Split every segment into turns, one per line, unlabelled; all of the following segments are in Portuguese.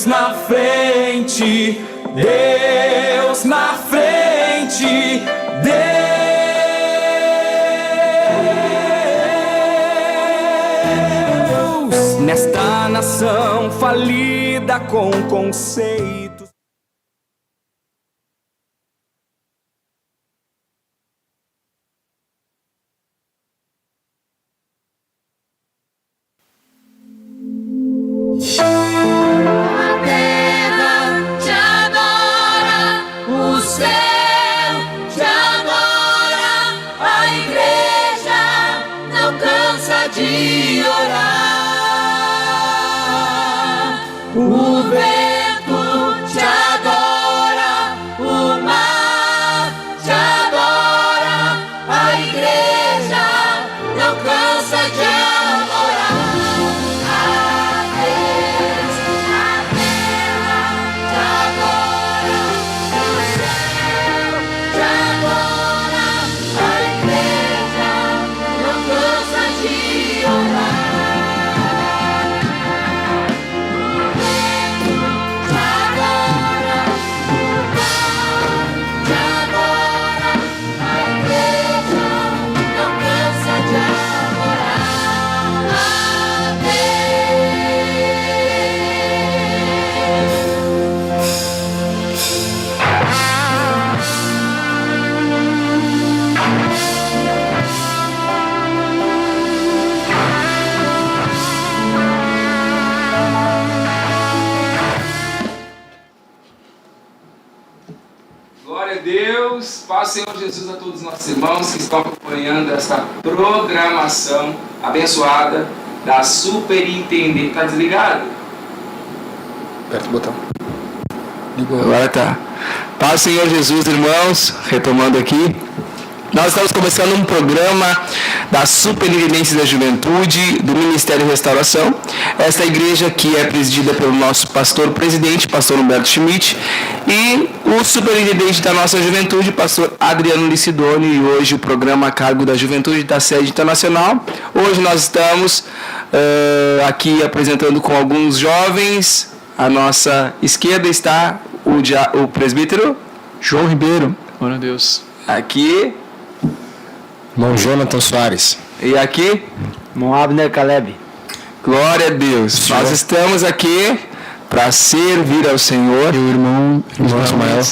Deus na frente, Deus na frente, Deus nesta nação falida com conceitos.
De orar, o vento te adora, o mar te adora, a igreja não cansa de adorar. A Deus, a terra te adora, o céu te adora, a igreja não cansa de orar.
Glória a Deus, paz Senhor Jesus a todos os nossos irmãos que estão acompanhando essa programação abençoada da Superintendente. Está desligado?
Aperta o botão.
Ligou. Agora tá. Paz Senhor Jesus, irmãos, retomando aqui. Nós estamos começando um programa da Superintendência da Juventude, do Ministério Restauração. Esta igreja que é presidida pelo nosso pastor-presidente, pastor Humberto Schmidt, e o superintendente da nossa juventude, pastor Adriano Licidoni, e hoje o programa a cargo da juventude da sede internacional. Hoje nós estamos aqui apresentando com alguns jovens. À nossa esquerda está o presbítero
João Ribeiro. Glória a Deus.
Aqui.
Irmão Jonathan Soares.
E aqui?
Irmão Abner Caleb.
Glória a Deus.
Senhor.
Nós estamos aqui para servir ao Senhor.
E o irmão Ismael.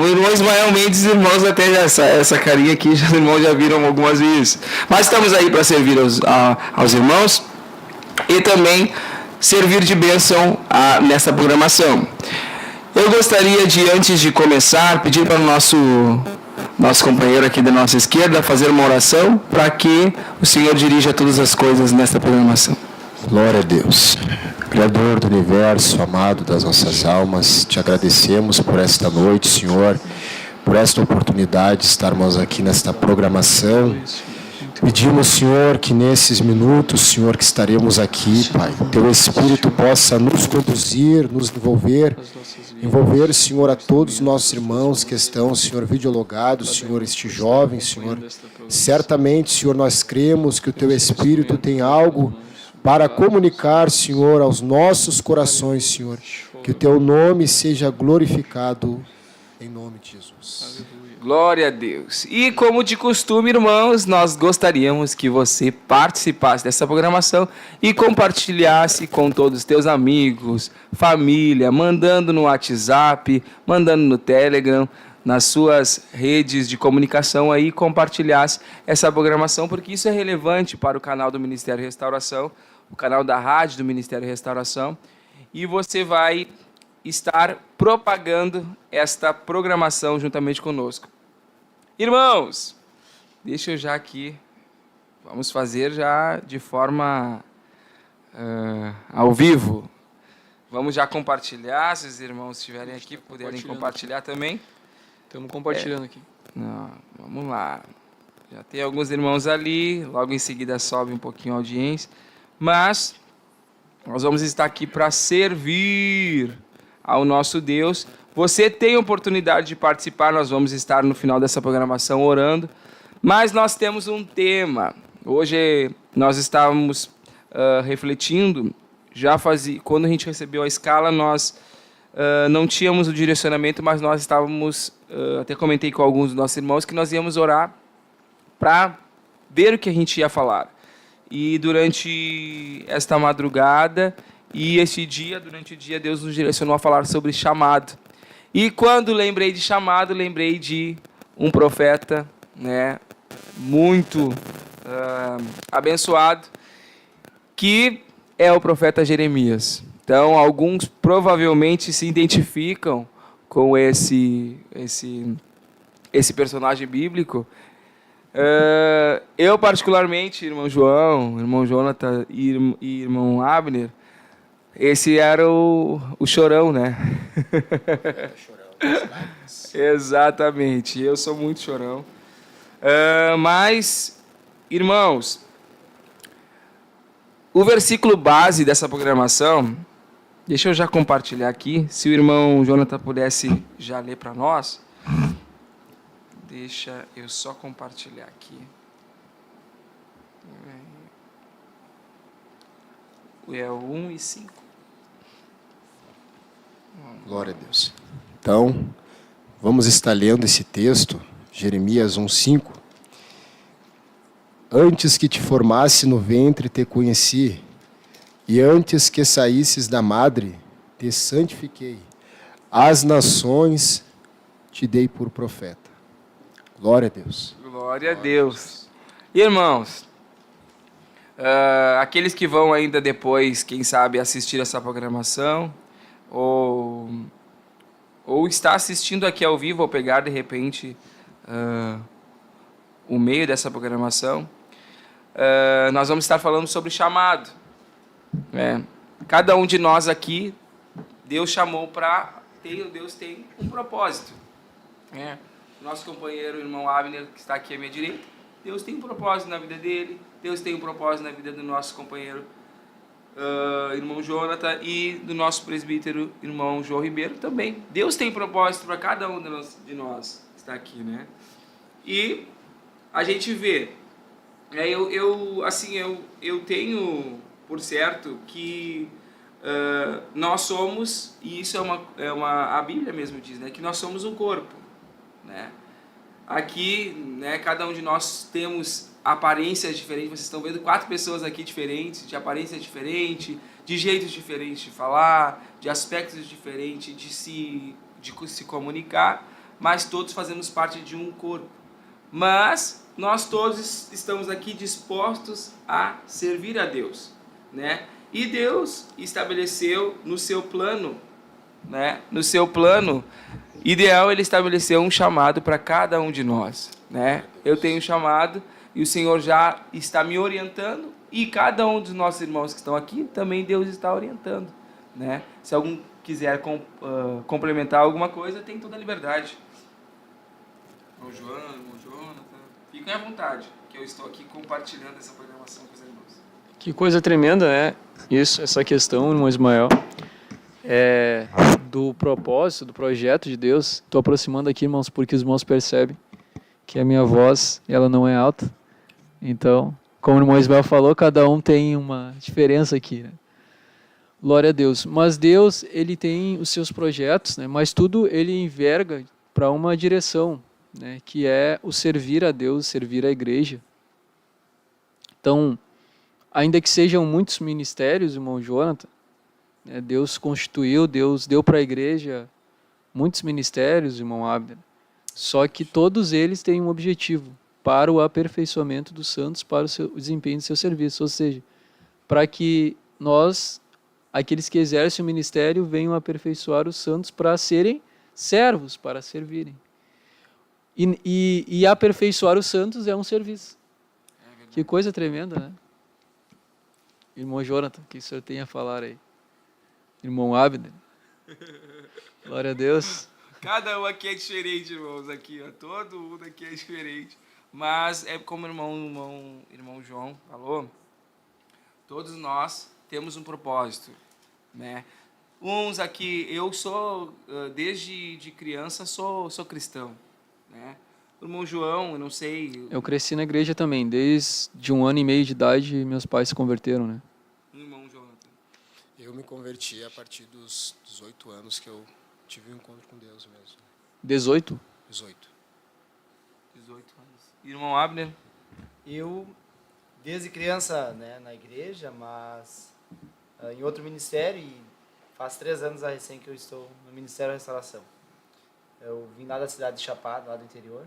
O irmão Ismael Mendes, irmãos, até essa carinha aqui, os irmãos já viram algumas vezes. Mas estamos aí para servir aos irmãos e também servir de bênção nessa programação. Eu gostaria de, antes de começar, pedir para o nosso companheiro aqui da nossa esquerda fazer uma oração para que o Senhor dirija todas as coisas nesta programação.
Glória a Deus. Criador do universo, amado das nossas almas, te agradecemos por esta noite, Senhor, por esta oportunidade de estarmos aqui nesta programação. Pedimos, Senhor, que nesses minutos, Senhor, que estaremos aqui, Pai, Teu Espírito possa nos conduzir, nos envolver, Senhor, a todos os nossos irmãos que estão, Senhor, videologados, Senhor, este jovem, Senhor. Certamente, Senhor, nós cremos que o Teu Espírito tem algo para comunicar, Senhor, aos nossos corações, Senhor. Que o Teu nome seja glorificado, em nome de Jesus.
Glória a Deus. E como de costume, irmãos, nós gostaríamos que você participasse dessa programação e compartilhasse com todos os teus amigos, família, mandando no WhatsApp, mandando no Telegram, nas suas redes de comunicação aí, compartilhasse essa programação, porque isso é relevante para o canal do Ministério Restauração, o canal da rádio do Ministério Restauração, e você vai estar propagando esta programação juntamente conosco. Irmãos, deixa eu já aqui, vamos fazer já de forma ao vivo. Vamos já compartilhar, se os irmãos estiverem aqui, puderem compartilhar também.
Estamos compartilhando aqui.
Não, vamos lá. Já tem alguns irmãos ali, logo em seguida sobe um pouquinho a audiência. Mas nós vamos estar aqui para servir ao nosso Deus. Você tem oportunidade de participar, nós vamos estar no final dessa programação orando. Mas nós temos um tema. Hoje nós estávamos refletindo quando a gente recebeu a escala, nós não tínhamos o direcionamento, mas nós estávamos, até comentei com alguns dos nossos irmãos, que nós íamos orar para ver o que a gente ia falar. E durante esta madrugada e este dia, durante o dia, Deus nos direcionou a falar sobre chamado. E quando lembrei de chamado, lembrei de um profeta, né, muito abençoado, que é o profeta Jeremias. Então, alguns provavelmente se identificam com esse personagem bíblico. Eu, particularmente, irmão João, irmão Jonathan e irmão Abner, esse era o chorão, né? Exatamente, eu sou muito chorão. Mas, irmãos, o versículo base dessa programação, deixa eu já compartilhar aqui, se o irmão Jonathan pudesse já ler para nós. Deixa eu só compartilhar aqui. É o 1 e 5.
Glória a Deus. Então, vamos estar lendo esse texto, Jeremias 1:5. Antes que te formasse no ventre te conheci, e antes que saísses da madre te santifiquei. Às nações te dei por profeta. Glória a Deus.
Glória a Deus. Irmãos, aqueles que vão ainda depois, quem sabe, assistir essa programação, ou está assistindo aqui ao vivo, ou pegar de repente o meio dessa programação, nós vamos estar falando sobre chamado. Cada um de nós aqui, Deus chamou para Deus tem um propósito. Nosso companheiro, o irmão Abner, que está aqui à minha direita, Deus tem um propósito na vida dele, Deus tem um propósito na vida do nosso companheiro, irmão Jonathan, e do nosso presbítero, irmão João Ribeiro também. Deus tem propósito para cada um de nós que está aqui, né? E a gente vê, eu tenho por certo que nós somos, e isso a Bíblia mesmo diz, né, que nós somos um corpo, né? Aqui, né, cada um de nós temos aparências diferentes. Vocês estão vendo 4 pessoas aqui diferentes, de aparência diferente, de jeitos diferentes de falar, de aspectos diferentes de se comunicar, mas todos fazemos parte de um corpo. Mas nós todos estamos aqui dispostos a servir a Deus, né? E Deus estabeleceu no seu plano, né? No seu plano ideal, Ele estabeleceu um chamado para cada um de nós, né? Eu tenho um chamado e o Senhor já está me orientando, e cada um dos nossos irmãos que estão aqui também Deus está orientando, né? Se algum quiser complementar alguma coisa, tem toda a liberdade. Irmão João, irmão Jonathan, fiquem à vontade, que eu estou aqui compartilhando essa programação com os irmãos.
Que coisa tremenda, né? Essa questão, irmão Ismael, do propósito, do projeto de Deus. Estou aproximando aqui, irmãos, porque os irmãos percebem que a minha voz, ela não é alta. Então, como o irmão Ismael falou, cada um tem uma diferença aqui, né? Glória a Deus. Mas Deus, Ele tem os seus projetos, né? Mas tudo Ele enverga para uma direção, né? Que é o servir a Deus, servir a igreja. Então, ainda que sejam muitos ministérios, irmão Jonathan, né? Deus constituiu, Deus deu para a igreja muitos ministérios, irmão Abner. Só que todos eles têm um objetivo, para o aperfeiçoamento dos santos, para o desempenho do seu serviço. Ou seja, para que nós, aqueles que exercem o ministério, venham aperfeiçoar os santos para serem servos, para servirem. E aperfeiçoar os santos é um serviço. Que coisa tremenda, né? Irmão Jonathan, o que o senhor tem a falar aí? Irmão Abner? Glória a Deus.
Cada um aqui é diferente, irmãos, aqui, ó. Todo mundo aqui é diferente. Mas é como o irmão João falou, todos nós temos um propósito, né? Uns aqui, eu sou, desde de criança, sou cristão, né? O irmão João, eu não sei...
Eu cresci na igreja também, desde 1 ano e meio de idade, meus pais se converteram, né?
Irmão Jonathan.
converti a partir dos 18 anos que eu tive um encontro com Deus mesmo.
18?
18.
18 anos. Irmão Abner?
Eu, desde criança, né, na igreja, mas em outro ministério, e faz 3 anos a recém que eu estou no Ministério da Restauração. Eu vim lá da cidade de Chapada, lá do interior,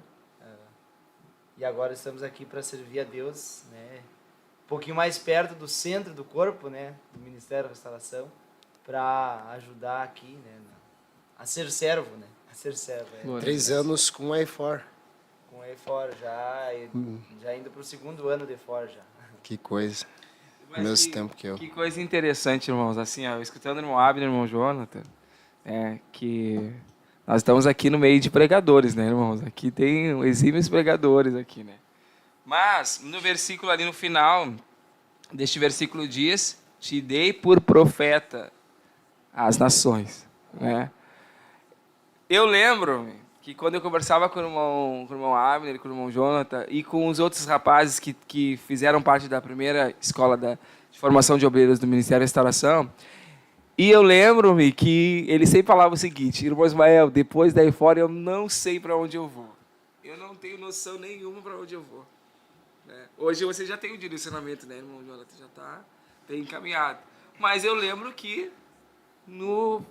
e agora estamos aqui para servir a Deus, né, um pouquinho mais perto do centro do corpo, né, do Ministério da Restauração, para ajudar aqui, né, a ser servo, né, a ser servo.
Glória.
3 anos com a EFOR.
Com a EFOR, já indo para o 2º ano de EFOR já.
Que coisa.
Mas
Mesmo tempo que eu.
Que coisa interessante, irmãos. Assim, ó, escutando o irmão Abner, o irmão Jonathan, que nós estamos aqui no meio de pregadores, né, irmãos? Aqui tem exímios pregadores aqui, né? Mas, no versículo ali no final, deste versículo diz, te dei por profeta às nações, né? Eu lembro que quando eu conversava com o irmão Abner, com o irmão Jonathan e com os outros rapazes que fizeram parte da primeira escola de formação de obreiros do Ministério da Restauração, e eu lembro-me que ele sempre falava o seguinte: irmão Ismael, depois daí fora eu não sei para onde eu vou. Eu não tenho noção nenhuma para onde eu vou. Né? Hoje você já tem o direcionamento, né, irmão Jonathan? Já está bem encaminhado. Mas eu lembro que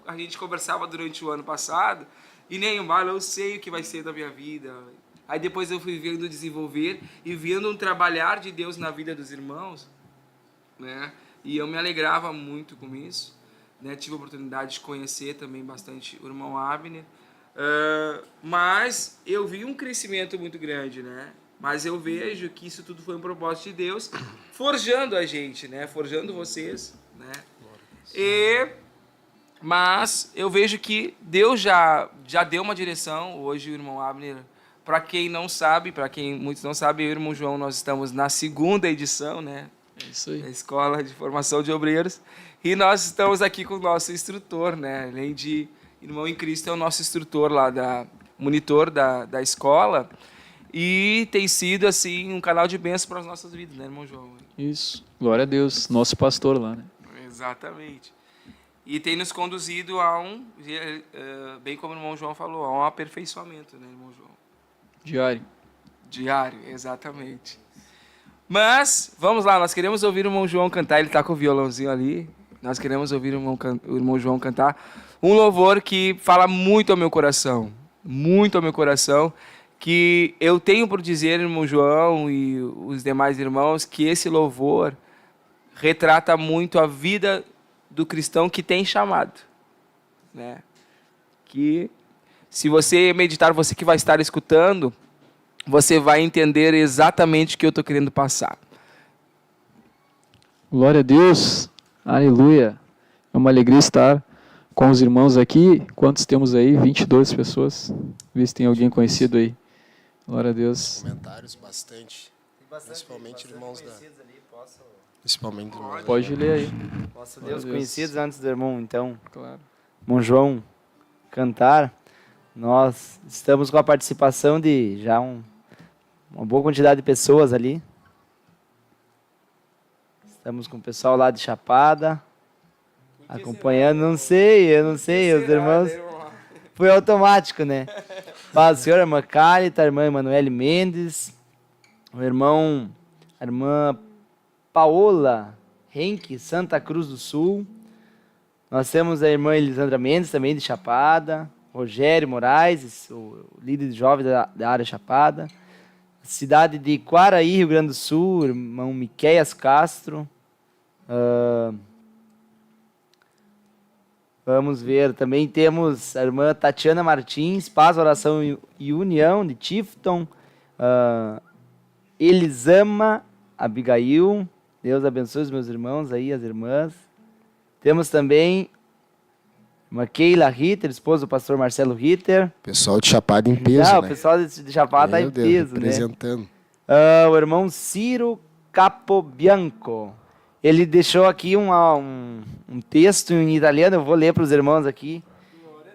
a gente conversava durante o ano passado e nem eu sei o que vai ser da minha vida. Aí depois eu fui vendo desenvolver e vendo um trabalhar de Deus na vida dos irmãos, né? E eu me alegrava muito com isso, né? Tive a oportunidade de conhecer também bastante o irmão Abner, mas eu vi um crescimento muito grande, né? Mas eu vejo que isso tudo foi um propósito de Deus, forjando a gente, né? Forjando vocês, né? Mas eu vejo que Deus já deu uma direção. Hoje o irmão Abner, para quem não sabe, para quem muitos não sabem, eu e o irmão João, nós estamos na 2ª edição, né?
É isso aí.
Da Escola de Formação de Obreiros. E nós estamos aqui com o nosso instrutor, né? Além de irmão em Cristo, é o nosso instrutor lá, monitor da escola. E tem sido, assim, um canal de bênção para as nossas vidas, né, irmão João?
Isso. Glória a Deus. Nosso pastor lá, né?
Exatamente. E tem nos conduzido a bem como o irmão João falou, a um aperfeiçoamento, né, irmão João? Diário, exatamente. Mas, vamos lá, nós queremos ouvir o irmão João cantar, ele está com o violãozinho ali, nós queremos ouvir o irmão João cantar um louvor que fala muito ao meu coração, que eu tenho por dizer, irmão João e os demais irmãos, que esse louvor retrata muito a vida do cristão que tem chamado, né? Que se você meditar, você que vai estar escutando, você vai entender exatamente o que eu estou querendo passar.
Glória a Deus. Aleluia. É uma alegria estar com os irmãos aqui. Quantos temos aí? 22 pessoas. Vê se tem alguém conhecido aí. Glória a Deus.
Comentários bastante. Principalmente irmãos da...
Ali,
Principalmente irmãos.
Pode ler aí.
posso
Glória
Deus
a Deus.
conhecidos antes do irmão, então,
Claro.
irmão João, cantar. Nós estamos com a participação de já uma boa quantidade de pessoas ali. Estamos com o pessoal lá de Chapada, acompanhando. Eu não sei, os irmãos. Foi automático, né? Paz do Senhor, a irmã Cálita, a irmã Emanuele Mendes, a irmã Paola Henke, Santa Cruz do Sul. Nós temos a irmã Elisandra Mendes, também de Chapada. Rogério Moraes, o líder de jovens da área Chapada. Cidade de Quaraí, Rio Grande do Sul, irmão Miqueias Castro. Vamos ver, também temos a irmã Tatiana Martins, Paz, Oração e União, de Tifton. Elisama Abigail, Deus abençoe os meus irmãos aí, as irmãs. Temos também uma Keila Ritter, esposa do pastor Marcelo Ritter.
Pessoal de Chapada em peso, né?
O pessoal de Chapada está em peso, né?
Representando.
O irmão Ciro Capobianco. Ele deixou aqui um texto em italiano, eu vou ler para os irmãos aqui.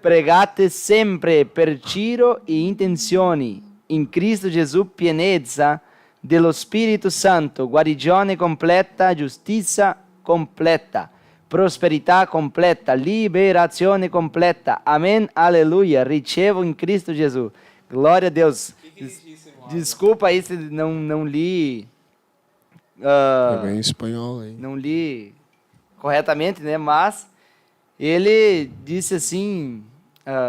Pregate sempre per giro e intenzioni, in Cristo Gesù pienezza dello Spirito Santo, guarigione completa, giustizia completa, prosperità completa, liberazione completa. Amém, aleluia. Ricevo em Cristo Jesus. Glória a Deus. Desculpa aí se não li.
Também em espanhol, hein?
Não li corretamente, né? Mas ele disse assim: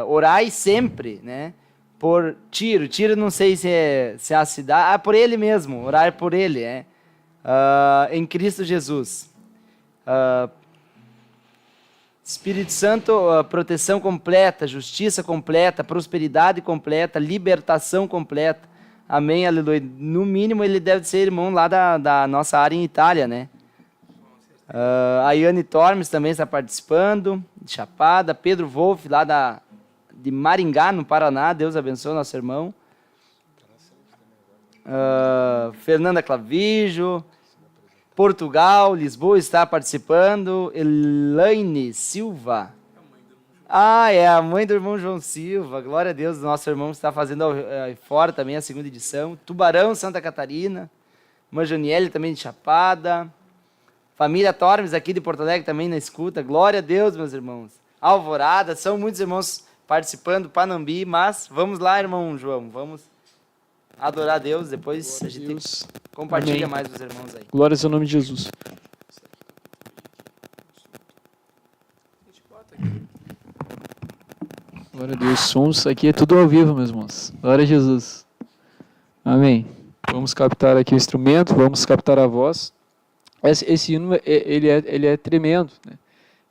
orai sempre, né? Por Tiro. Tiro, não sei se é a cidade. Por ele mesmo. Orar por ele, em Cristo Jesus. Espírito Santo, proteção completa, justiça completa, prosperidade completa, libertação completa. Amém, aleluia. No mínimo, ele deve ser irmão lá da nossa área em Itália, né? A Yane Tormes também está participando, de Chapada. Pedro Wolff, lá de Maringá, no Paraná. Deus abençoe o nosso irmão. Fernanda Clavijo. Portugal, Lisboa está participando. Elaine Silva. É a mãe do irmão João Silva. Glória a Deus, nosso irmão está fazendo aí fora também a segunda edição. Tubarão, Santa Catarina. Manjaniele também de Chapada. Família Tormes aqui de Porto Alegre também na escuta. Glória a Deus, meus irmãos. Alvorada, são muitos irmãos participando, Panambi, mas vamos lá, irmão João, vamos adorar a Deus, depois a gente compartilha
Amém.
mais os irmãos aí.
Glórias ao nome de Jesus. Glória a Deus. Sons aqui é tudo ao vivo, meus irmãos. Glória a Jesus. Amém. Vamos captar aqui o instrumento, vamos captar a voz. Esse hino, ele é tremendo, né?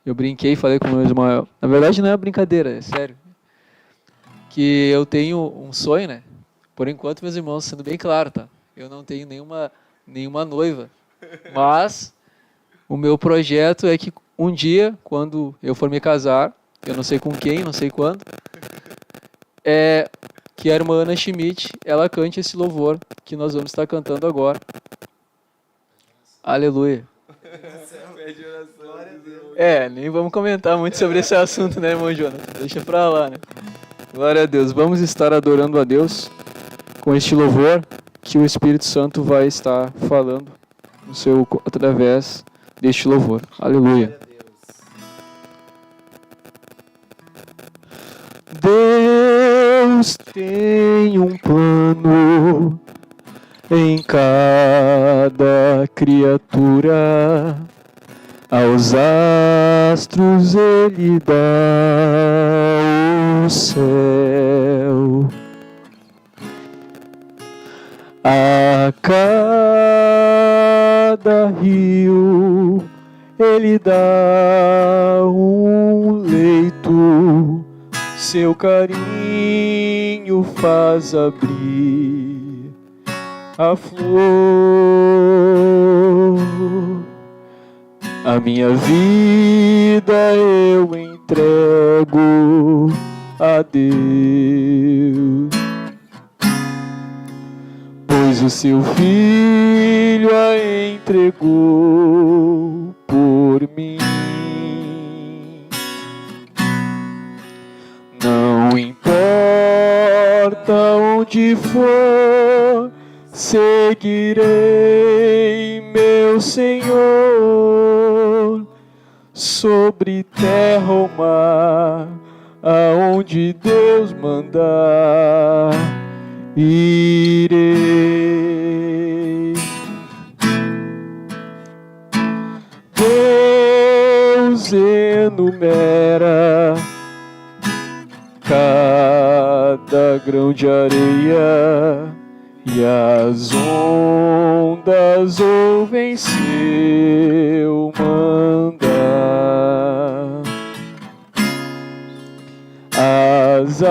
Eu brinquei e falei com o meu Ismael. Na verdade não é brincadeira, é sério. Que eu tenho um sonho, né? Por enquanto, meus irmãos, sendo bem claro, tá? Eu não tenho nenhuma noiva. Mas o meu projeto é que um dia, quando eu for me casar, eu não sei com quem, não sei quando, que a irmã Ana Schmidt, ela cante esse louvor que nós vamos estar cantando agora. Aleluia. Nem vamos comentar muito sobre esse assunto, né, irmão Jonas? Deixa pra lá, né? Glória a Deus. Vamos estar adorando a Deus com este louvor que o Espírito Santo vai estar falando através deste louvor. Aleluia. Deus tem um plano em cada criatura, aos astros ele dá o céu, a cada rio ele dá um leito, seu carinho faz abrir a flor. A minha vida eu entrego a Deus, pois o seu filho a entregou por mim. Não importa onde for, seguirei meu Senhor, sobre terra ou mar, aonde Deus mandar, irei. Deus enumera cada grão de areia, e as ondas ouvem seu mandar. As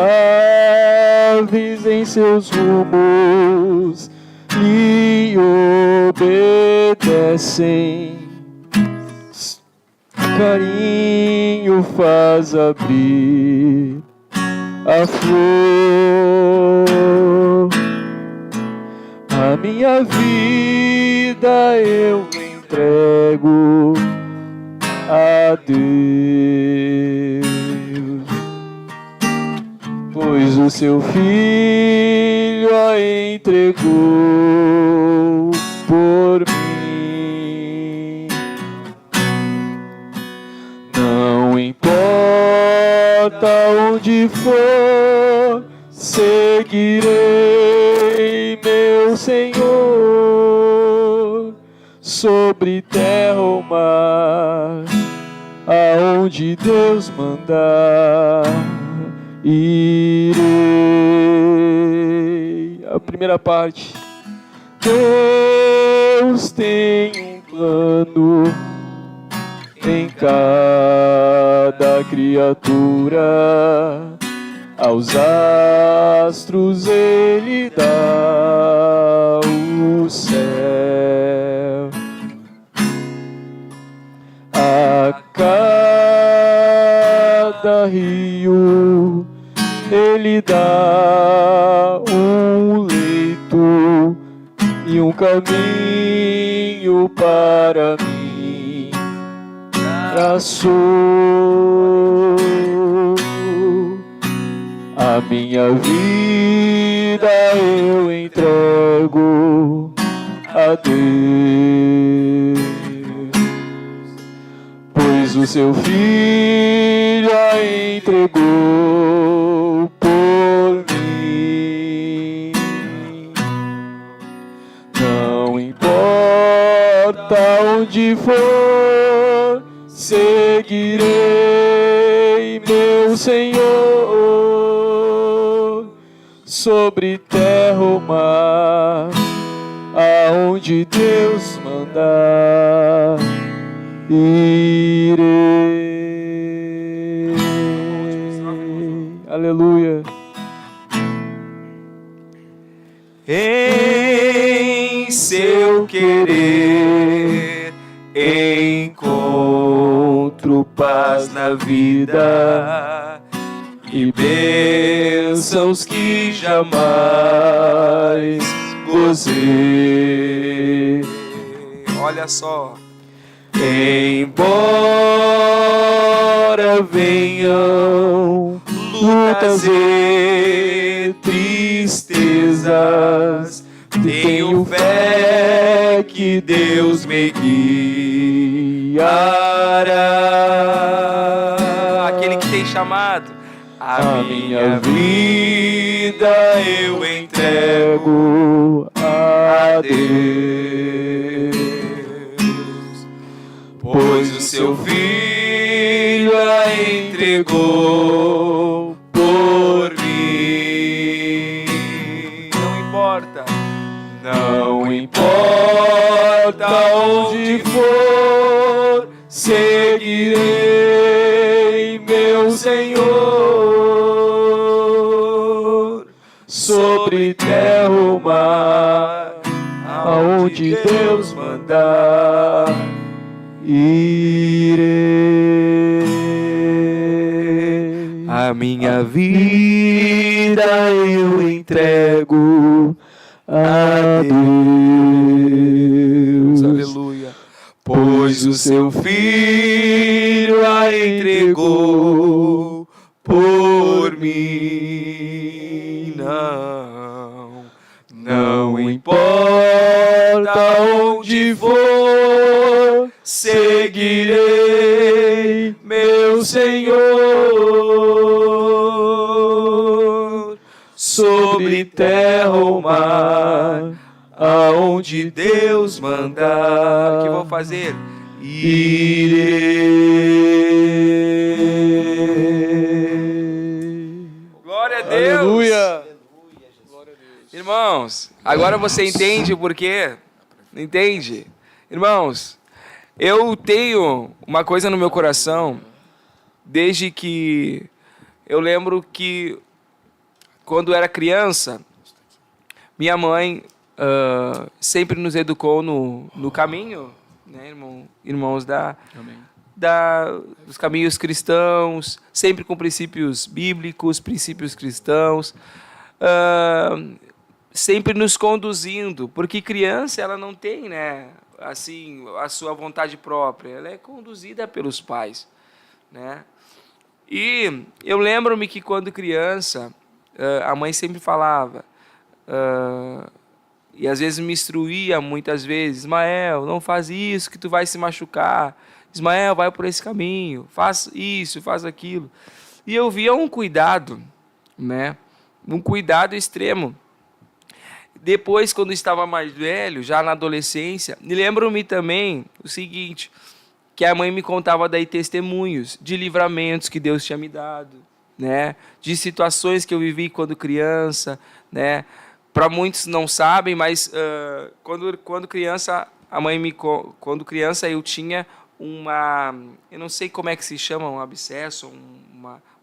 aves em seus rumos lhe obedecem, carinho faz abrir a flor. A minha vida eu entrego a Deus, pois o seu filho a entregou por mim. importa onde for, seguirei meu Senhor, sobre terra ou mar, aonde Deus mandar, irei. A primeira parte. Deus tem um plano em cada criatura, aos astros Ele dá o céu, a cada rio Ele dá um leito e um caminho para mim traçou. A minha vida eu entrego a Deus, pois o seu Filho a entregou por mim. Não importa onde for, seguirei meu Senhor, sobre terra ou mar, aonde Deus mandar, irei. Aleluia.
Em seu querer encontro paz na vida e bênçãos que jamais gozei. Olha só. Embora venham lutas e tristezas, tenho fé que Deus me guiará. Aquele que tem chamado, a minha vida eu entrego a Deus, pois o seu Filho a entregou por mim. Não importa onde for, seguirei meu Senhor, sobre terra ou mar, aonde Deus mandar, irei. A minha vida eu entrego a Deus, aleluia, pois o seu Filho a entregou por mim. Não importa onde for, seguirei meu Senhor, sobre terra ou mar, aonde Deus mandar. O que vou fazer? Irei. Glória a Deus.
Aleluia.
Irmãos, agora você entende o porquê? Entende? Irmãos, eu tenho uma coisa no meu coração, desde que eu lembro que quando era criança, minha mãe sempre nos educou no caminho, né, irmãos, dos caminhos cristãos, sempre com princípios bíblicos, princípios cristãos, sempre nos conduzindo, porque criança ela não tem, né, assim, a sua vontade própria, ela é conduzida pelos pais, né? E eu lembro-me que quando criança, a mãe sempre falava, e às vezes me instruía muitas vezes: Ismael, não faz isso que tu vai se machucar, Ismael, vai por esse caminho, faz isso, faz aquilo. E eu via um cuidado, né? Um cuidado extremo. Depois, quando estava mais velho, já na adolescência, me lembro-me também o seguinte, que a mãe me contava daí testemunhos de livramentos que Deus tinha me dado, né? De situações que eu vivi quando criança, né? Para muitos não sabem, mas quando criança, quando criança eu tinha eu não sei como é que se chama, um abscesso,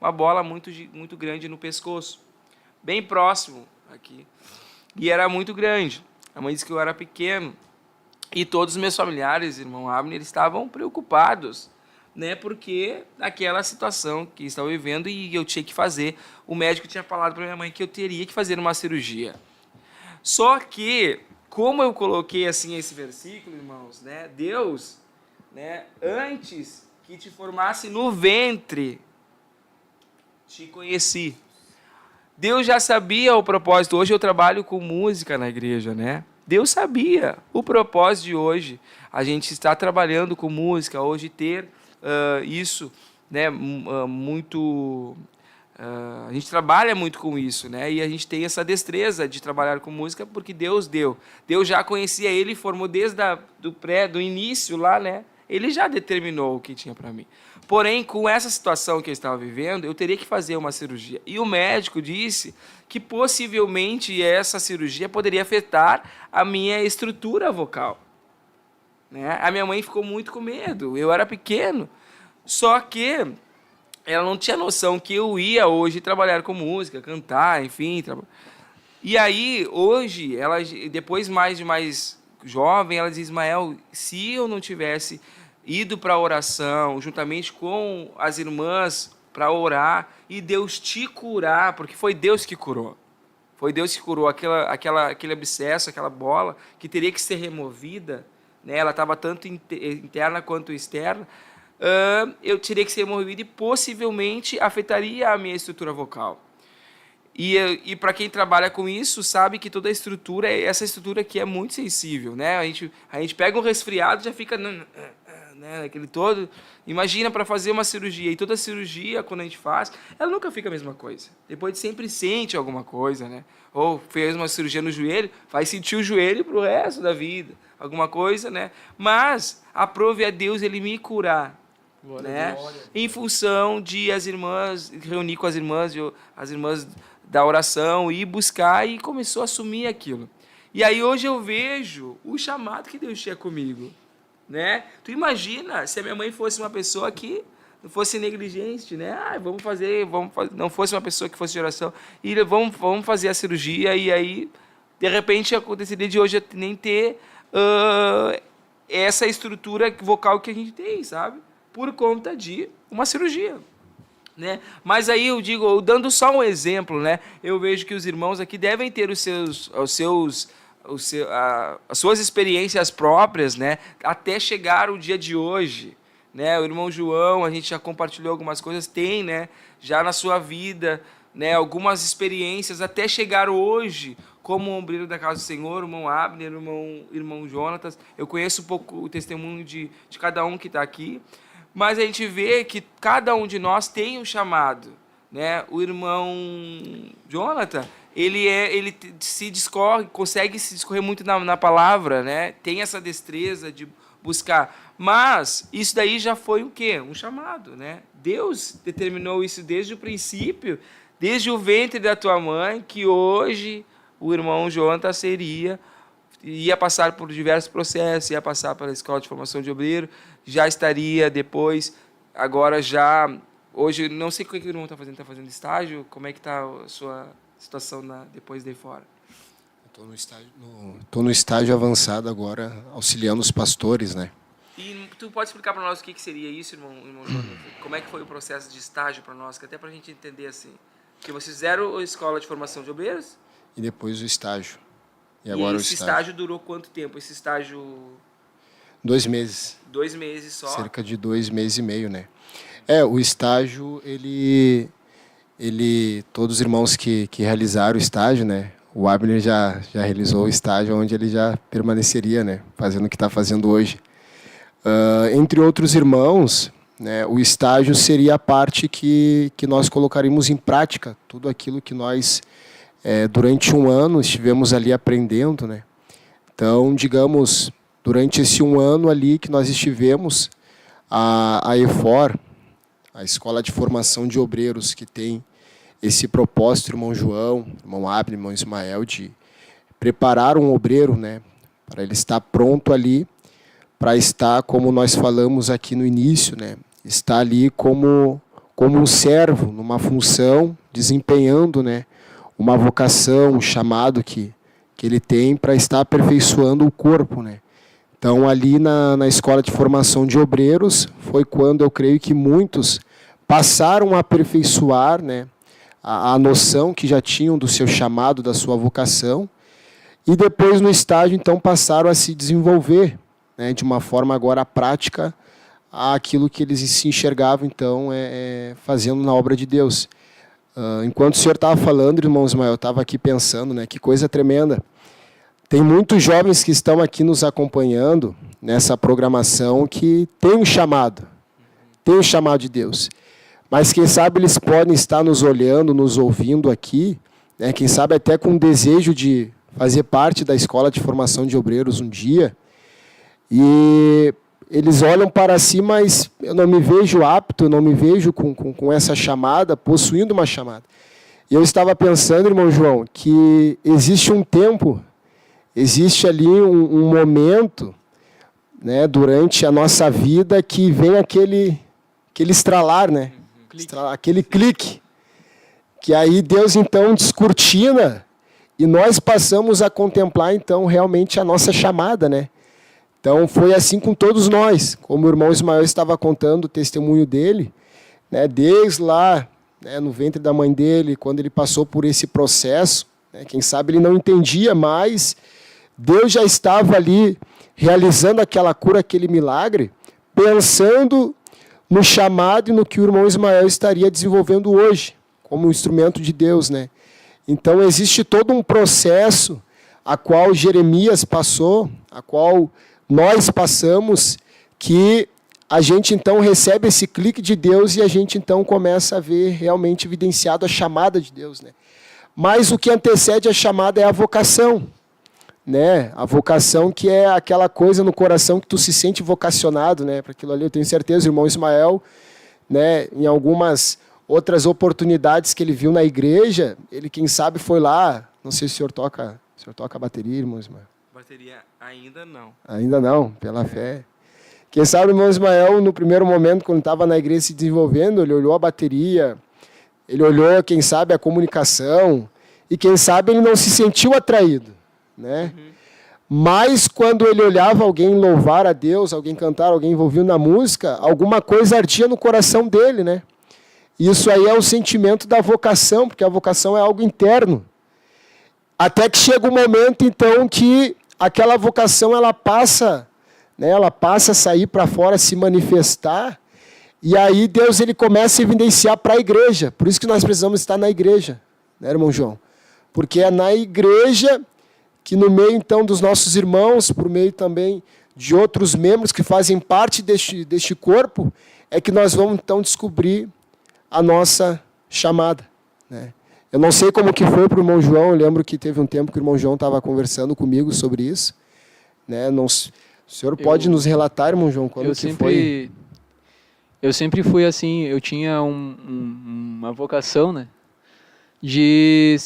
uma bola muito grande no pescoço, bem próximo aqui. E era muito grande. A mãe disse que eu era pequeno. E todos os meus familiares, irmão Abner, estavam preocupados, né? Porque aquela situação que estava vivendo e eu tinha que fazer. O médico tinha falado para minha mãe que eu teria que fazer uma cirurgia. Só que, como eu coloquei assim esse versículo, irmãos, né? Deus, né? Antes que te formasse no ventre, te conheci. Deus já sabia o propósito. Hoje eu trabalho com música na igreja, né? Deus sabia o propósito de hoje. A gente está trabalhando com música, hoje ter isso, né? A gente trabalha muito com isso, né? E a gente tem essa destreza de trabalhar com música porque Deus deu. Deus já conhecia ele, formou desde do início lá, né? Ele já determinou o que tinha para mim. Porém, com essa situação que eu estava vivendo, eu teria que fazer uma cirurgia. E o médico disse que possivelmente essa cirurgia poderia afetar a minha estrutura vocal, né? A minha mãe ficou muito com medo. Eu era pequeno. Só que ela não tinha noção que eu ia hoje trabalhar com música, cantar, enfim. E aí, hoje, depois mais jovem, ela diz, Ismael, se eu não tivesse ido para a oração, juntamente com as irmãs, para orar, e Deus te curar, porque foi Deus que curou. Foi Deus que curou aquele abscesso, aquela bola, que teria que ser removida, né? Ela estava tanto interna quanto externa. Eu teria que ser removida e possivelmente afetaria a minha estrutura vocal. E para quem trabalha com isso, sabe que toda a estrutura, essa estrutura aqui é muito sensível, né? A gente pega um resfriado, já fica... né, aquele todo. Imagina para fazer uma cirurgia. E toda cirurgia, quando a gente faz, ela nunca fica a mesma coisa. Depois sempre sente alguma coisa, né? Ou fez uma cirurgia no joelho, vai sentir o joelho para o resto da vida. Alguma coisa, né? Mas aprove a Deus ele me curar. Glória, né? Glória. Em função de as irmãs, reunir com as irmãs da oração, ir buscar e começou a assumir aquilo. E aí hoje eu vejo o chamado que Deus tinha comigo. Né? Tu imagina se a minha mãe fosse uma pessoa que não fosse negligente, né? Vamos fazer, não fosse uma pessoa que fosse de oração, e vamos fazer a cirurgia, e aí, de repente, aconteceria de hoje nem ter essa estrutura vocal que a gente tem, sabe? Por conta de uma cirurgia. Né? Mas aí eu digo, dando só um exemplo, né? Eu vejo que os irmãos aqui devem ter as suas experiências próprias, né? Até chegar o dia de hoje, né? O irmão João, a gente já compartilhou algumas coisas, tem, né? Já na sua vida, né? Algumas experiências até chegar hoje como ombreiro da casa do Senhor, o irmão Abner, o irmão Jonatas. Eu conheço um pouco o testemunho de cada um que está aqui, mas a gente vê que cada um de nós tem um chamado, né? O irmão Jonathan, ele consegue se discorrer muito na palavra, né? Tem essa destreza de buscar. Mas isso daí já foi o quê? Um chamado, né? Deus determinou isso desde o princípio, desde o ventre da tua mãe, que hoje o irmão Jonathan ia passar por diversos processos, ia passar pela escola de formação de obreiro, já estaria depois, agora já, hoje, não sei o que o irmão está fazendo estágio, como é que está a sua situação depois de fora?
Estou no estágio avançado agora, auxiliando os pastores, né?
E tu pode explicar para nós o que seria isso, irmão Jonathan? Como é que foi o processo de estágio para nós, que até para a gente entender assim, que vocês fizeram a escola de formação de obreiros?
E depois o estágio.
E agora esse estágio durou quanto tempo? Esse estágio...
2 meses.
2 meses só?
Cerca de 2 meses e meio, né? O estágio, todos os irmãos que realizaram o estágio, né? O Abner já realizou o estágio onde ele já permaneceria, né? Fazendo o que está fazendo hoje. Entre outros irmãos, né, o estágio seria a parte que nós colocaríamos em prática, tudo aquilo que nós, durante um ano, estivemos ali aprendendo, né? Então, digamos, durante esse um ano ali que nós estivemos, a EFOR, a Escola de Formação de Obreiros, que tem esse propósito, irmão João, irmão Abner, irmão Ismael, de preparar um obreiro, né, para ele estar pronto ali, para estar, como nós falamos aqui no início, né, estar ali como um servo, numa função, desempenhando, né, uma vocação, um chamado que ele tem para estar aperfeiçoando o corpo, né. Então, ali na Escola de Formação de Obreiros, foi quando eu creio que muitos passaram a aperfeiçoar, né, a noção que já tinham do seu chamado, da sua vocação, e depois no estágio, então, passaram a se desenvolver, né, de uma forma agora prática, aquilo que eles se enxergavam, então, fazendo na obra de Deus. Enquanto o senhor estava falando, irmão Ismael, eu estava aqui pensando, né, que coisa tremenda. Tem muitos jovens que estão aqui nos acompanhando nessa programação que tem um chamado de Deus. Mas quem sabe eles podem estar nos olhando, nos ouvindo aqui, né, quem sabe até com o desejo de fazer parte da Escola de Formação de Obreiros um dia, e eles olham para si, mas eu não me vejo apto, eu não me vejo com essa chamada, possuindo uma chamada. E eu estava pensando, irmão João, que existe um tempo, existe ali um momento, né, durante a nossa vida que vem aquele estralar, né? Aquele clique, que aí Deus então descortina e nós passamos a contemplar então realmente a nossa chamada, né? Então foi assim com todos nós, como o irmão Ismael estava contando o testemunho dele, né? Desde lá, né, no ventre da mãe dele, quando ele passou por esse processo, né, quem sabe ele não entendia, mas Deus já estava ali realizando aquela cura, aquele milagre, pensando no chamado e no que o irmão Ismael estaria desenvolvendo hoje, como um instrumento de Deus, né? Então, existe todo um processo a qual Jeremias passou, a qual nós passamos, que a gente, então, recebe esse clique de Deus e a gente, então, começa a ver realmente evidenciado a chamada de Deus, né? Mas o que antecede a chamada é a vocação, né? A vocação que é aquela coisa no coração que tu se sente vocacionado, né? Para aquilo ali, eu tenho certeza, o irmão Ismael, né, em algumas outras oportunidades que ele viu na igreja, ele, quem sabe, foi lá, não sei se o senhor toca bateria, irmão Ismael?
Bateria ainda não.
Ainda não, pela fé. Quem sabe o irmão Ismael, no primeiro momento, quando estava na igreja se desenvolvendo, ele olhou a bateria, ele olhou, quem sabe, a comunicação, e quem sabe ele não se sentiu atraído, né? Mas quando ele olhava alguém louvar a Deus, alguém cantar, alguém envolvido na música, alguma coisa ardia no coração dele, né? Isso aí é o sentimento da vocação, porque a vocação é algo interno. Até que chega um momento, então, que aquela vocação ela passa, né? Ela passa a sair para fora, se manifestar, e aí Deus ele começa a evidenciar para a igreja. Por isso que nós precisamos estar na igreja, né, irmão João? Porque é na igreja que no meio, então, dos nossos irmãos, por meio também de outros membros que fazem parte deste corpo, é que nós vamos, então, descobrir a nossa chamada, né? Eu não sei como que foi para o irmão João, eu lembro que teve um tempo que o irmão João estava conversando comigo sobre isso, né? O senhor pode nos relatar, irmão João, quando que foi?
Eu sempre fui assim, eu tinha uma vocação, né, de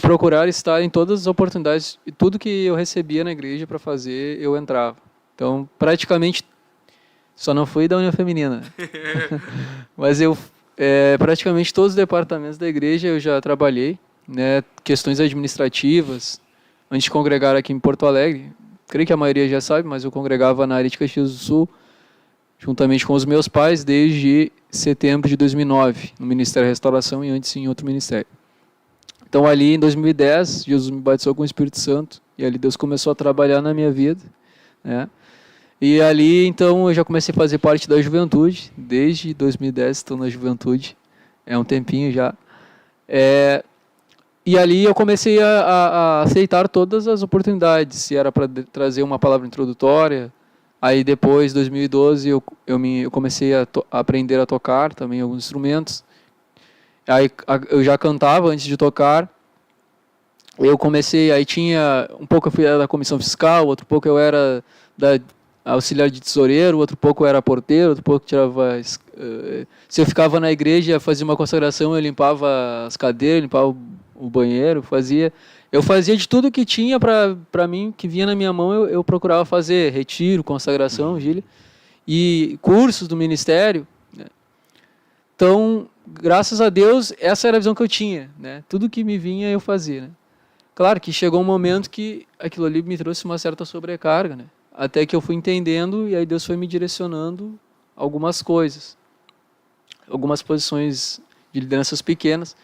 procurar estar em todas as oportunidades, e tudo que eu recebia na igreja para fazer, eu entrava. Então, praticamente, só não fui da União Feminina, mas praticamente todos os departamentos da igreja eu já trabalhei, né, questões administrativas, antes de congregar aqui em Porto Alegre, creio que a maioria já sabe, mas eu congregava na área de Caxias do Sul, juntamente com os meus pais, desde setembro de 2009, no Ministério da Restauração e antes em outro ministério. Então, ali em 2010, Jesus me batizou com o Espírito Santo, e ali Deus começou a trabalhar na minha vida, né? E ali, então, eu já comecei a fazer parte da juventude, desde 2010 estou na juventude, é um tempinho já. E ali eu comecei a aceitar todas as oportunidades, se era para trazer uma palavra introdutória, Aí depois, 2012, eu comecei a aprender a tocar também alguns instrumentos. Aí eu já cantava antes de tocar. Eu comecei, aí tinha, um pouco eu fui da comissão fiscal, outro pouco eu era da auxiliar de tesoureiro, outro pouco eu era porteiro, outro pouco tirava... se eu ficava na igreja, fazia uma consagração, eu limpava as cadeiras, limpava o banheiro, eu fazia de tudo que tinha para mim, que vinha na minha mão, eu procurava fazer retiro, consagração, vigília, e cursos do ministério, né? Então, graças a Deus, essa era a visão que eu tinha, né? Tudo que me vinha eu fazia, né? Claro que chegou um momento que aquilo ali me trouxe uma certa sobrecarga, né? Até que eu fui entendendo e aí Deus foi me direcionando algumas coisas, algumas posições de lideranças pequenas.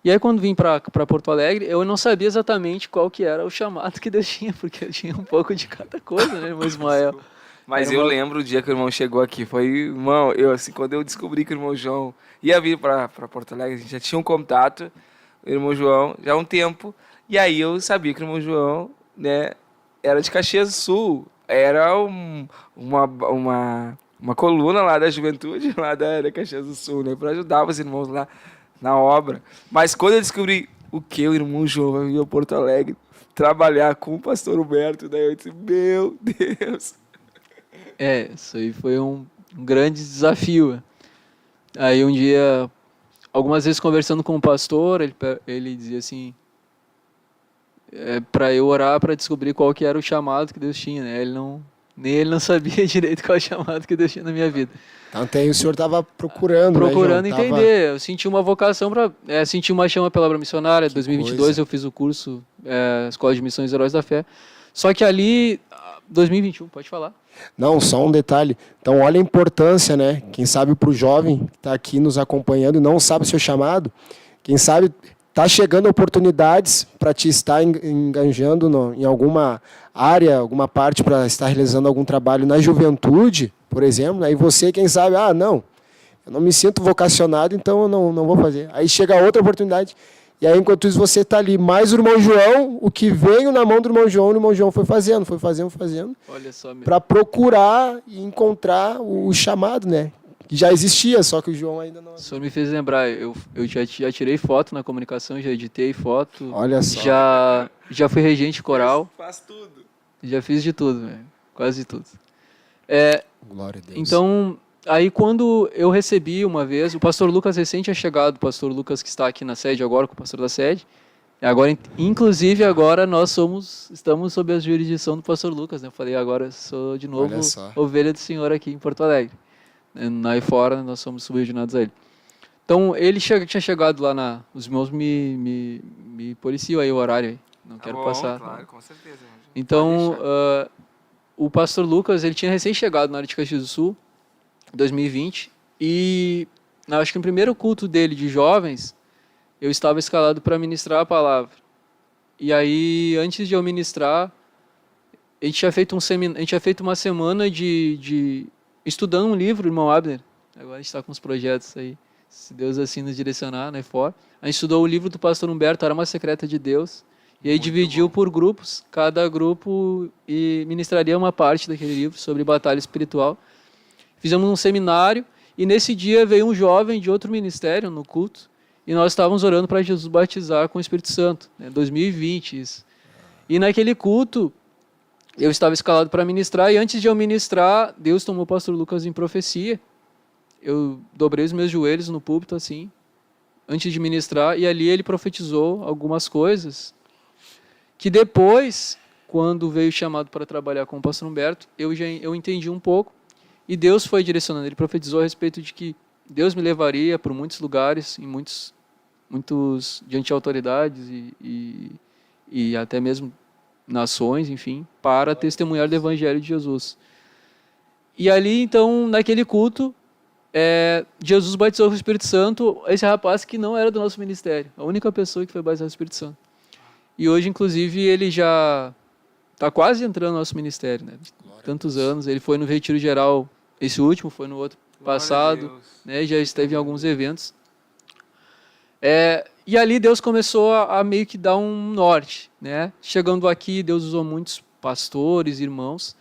E aí quando vim para Porto Alegre, eu não sabia exatamente qual que era o chamado que Deus tinha, porque eu tinha um pouco de cada coisa, né, irmão Ismael?
Mas eu lembro o dia que o irmão chegou aqui, foi, irmão, quando eu descobri que o irmão João ia vir para Porto Alegre, a gente já tinha um contato, o irmão João, já há um tempo, e aí eu sabia que o irmão João, né, era de Caxias do Sul, era uma coluna lá da juventude, lá da Caxias do Sul, né, para ajudar os irmãos lá na obra. Mas quando eu descobri o irmão João vai vir a Porto Alegre trabalhar com o pastor Humberto, daí eu disse, meu Deus.
Isso aí foi um grande desafio. Aí um dia, algumas vezes conversando com o pastor, ele dizia assim, para eu orar para descobrir qual que era o chamado que Deus tinha, né? Nem ele não sabia direito qual é o chamado que Deus tinha na minha vida.
Então o senhor estava procurando, né, João?
Entender. Eu senti uma vocação senti uma chama pela obra missionária. Em 2022 eu fiz o curso Escola de Missões Heróis da Fé. Só que ali, 2021, pode falar.
Não, só um detalhe. Então, olha a importância, né? Quem sabe para o jovem que está aqui nos acompanhando e não sabe o seu chamado, quem sabe está chegando oportunidades para te estar enganjando em alguma área, alguma parte para estar realizando algum trabalho na juventude, por exemplo. Aí você, quem sabe, não, eu não me sinto vocacionado, então eu não vou fazer. Aí chega outra oportunidade. E aí, enquanto isso, você está ali, mais o irmão João, o que veio na mão do irmão João foi fazendo, para procurar e encontrar o chamado, né? Que já existia, só que o João ainda não...
O senhor me fez lembrar, eu já tirei foto na comunicação, já editei foto.
Olha só.
Já fui regente coral.
Faz tudo.
Já fiz de tudo, velho. Quase de tudo.
Glória a Deus.
Então, aí quando eu recebi uma vez, o pastor Lucas recém tinha chegado, o pastor Lucas que está aqui na sede agora, com o pastor da sede. Agora, inclusive, agora nós estamos sob a jurisdição do pastor Lucas, né? Eu falei, agora sou de novo ovelha do Senhor aqui em Porto Alegre. Aí fora nós somos subordinados a ele. Então, ele tinha chegado lá os irmãos me policiam aí o horário aí. Não quero passar.
Claro, com certeza.
Então, o pastor Lucas, ele tinha recém-chegado na área de Caxias do Sul, 2020, e acho que no primeiro culto dele de jovens, eu estava escalado para ministrar a palavra. E aí, antes de eu ministrar, a gente tinha feito uma semana de estudando um livro, irmão Abner. Agora a gente está com uns projetos aí, se Deus assim nos direcionar, né, fora. A gente estudou o livro do pastor Humberto, Arma Secreta de Deus. E aí dividiu por grupos, cada grupo ministraria uma parte daquele livro sobre batalha espiritual. Fizemos um seminário e nesse dia veio um jovem de outro ministério no culto e nós estávamos orando para Jesus batizar com o Espírito Santo, né, 2020 isso. E naquele culto eu estava escalado para ministrar e antes de eu ministrar, Deus tomou o pastor Lucas em profecia. Eu dobrei os meus joelhos no púlpito assim, antes de ministrar, e ali ele profetizou algumas coisas que depois, quando veio chamado para trabalhar com o pastor Humberto, eu entendi um pouco, e Deus foi direcionando. Ele profetizou a respeito de que Deus me levaria por muitos lugares, em muitos diante de autoridades e até mesmo nações, enfim, para testemunhar do Evangelho de Jesus. E ali, então, naquele culto, Jesus batizou com o Espírito Santo esse rapaz que não era do nosso ministério, a única pessoa que foi batizada com o Espírito Santo. E hoje, inclusive, ele já está quase entrando no nosso ministério, né? Tantos anos. Ele foi no Retiro Geral, esse último, foi no outro passado, né? Já esteve em alguns eventos. E ali Deus começou a meio que dar um norte, né? Chegando aqui, Deus usou muitos pastores, irmãos.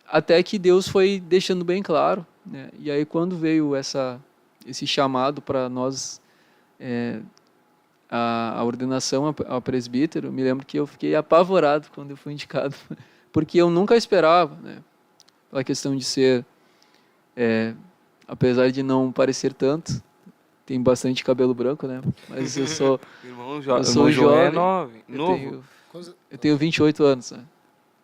até que Deus foi deixando bem claro, né? E aí quando veio esse chamado para nós, a ordenação a presbítero, eu me lembro que eu fiquei apavorado quando eu fui indicado, porque eu nunca esperava, né? Pela questão de ser, apesar de não parecer tanto, tem bastante cabelo branco, né? Mas eu sou
Irmão
eu sou
João é
jovem,
novo.
eu tenho 28 anos, né?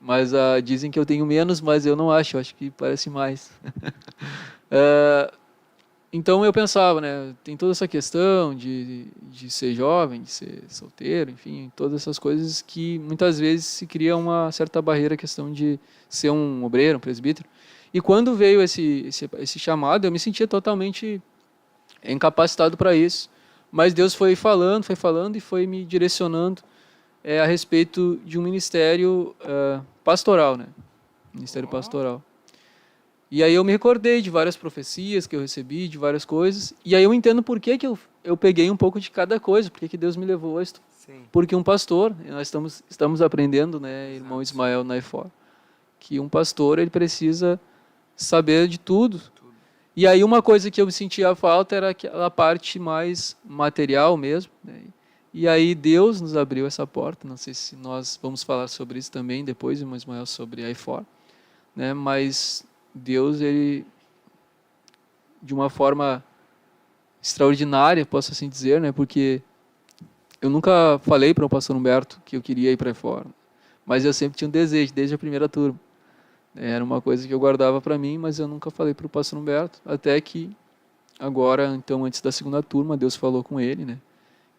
Mas dizem que eu tenho menos, mas eu não acho, eu acho que parece mais. Então eu pensava, né, tem toda essa questão de ser jovem, de ser solteiro, enfim, todas essas coisas que muitas vezes se cria uma certa barreira, a questão de ser um obreiro, um presbítero. E quando veio esse chamado, eu me sentia totalmente incapacitado para isso. Mas Deus foi falando e foi me direcionando a respeito de um ministério pastoral, né? Ministério pastoral. E aí eu me recordei de várias profecias que eu recebi, de várias coisas. E aí eu entendo por que eu peguei um pouco de cada coisa, por que Deus me levou a isso.
Sim.
Porque um pastor, nós estamos aprendendo, né, irmão Ismael Naifor, que um pastor ele precisa saber de tudo. E aí uma coisa que eu sentia falta era aquela parte mais material mesmo, né? E aí Deus nos abriu essa porta. Não sei se nós vamos falar sobre isso também depois, irmão Ismael, sobre a IFOR, né? Mas Deus, ele, de uma forma extraordinária, posso assim dizer, né? Porque eu nunca falei para o pastor Humberto que eu queria ir para a IFOR, mas eu sempre tinha um desejo, desde a primeira turma. Era uma coisa que eu guardava para mim, mas eu nunca falei para o pastor Humberto, até que agora, então, antes da segunda turma, Deus falou com ele, né?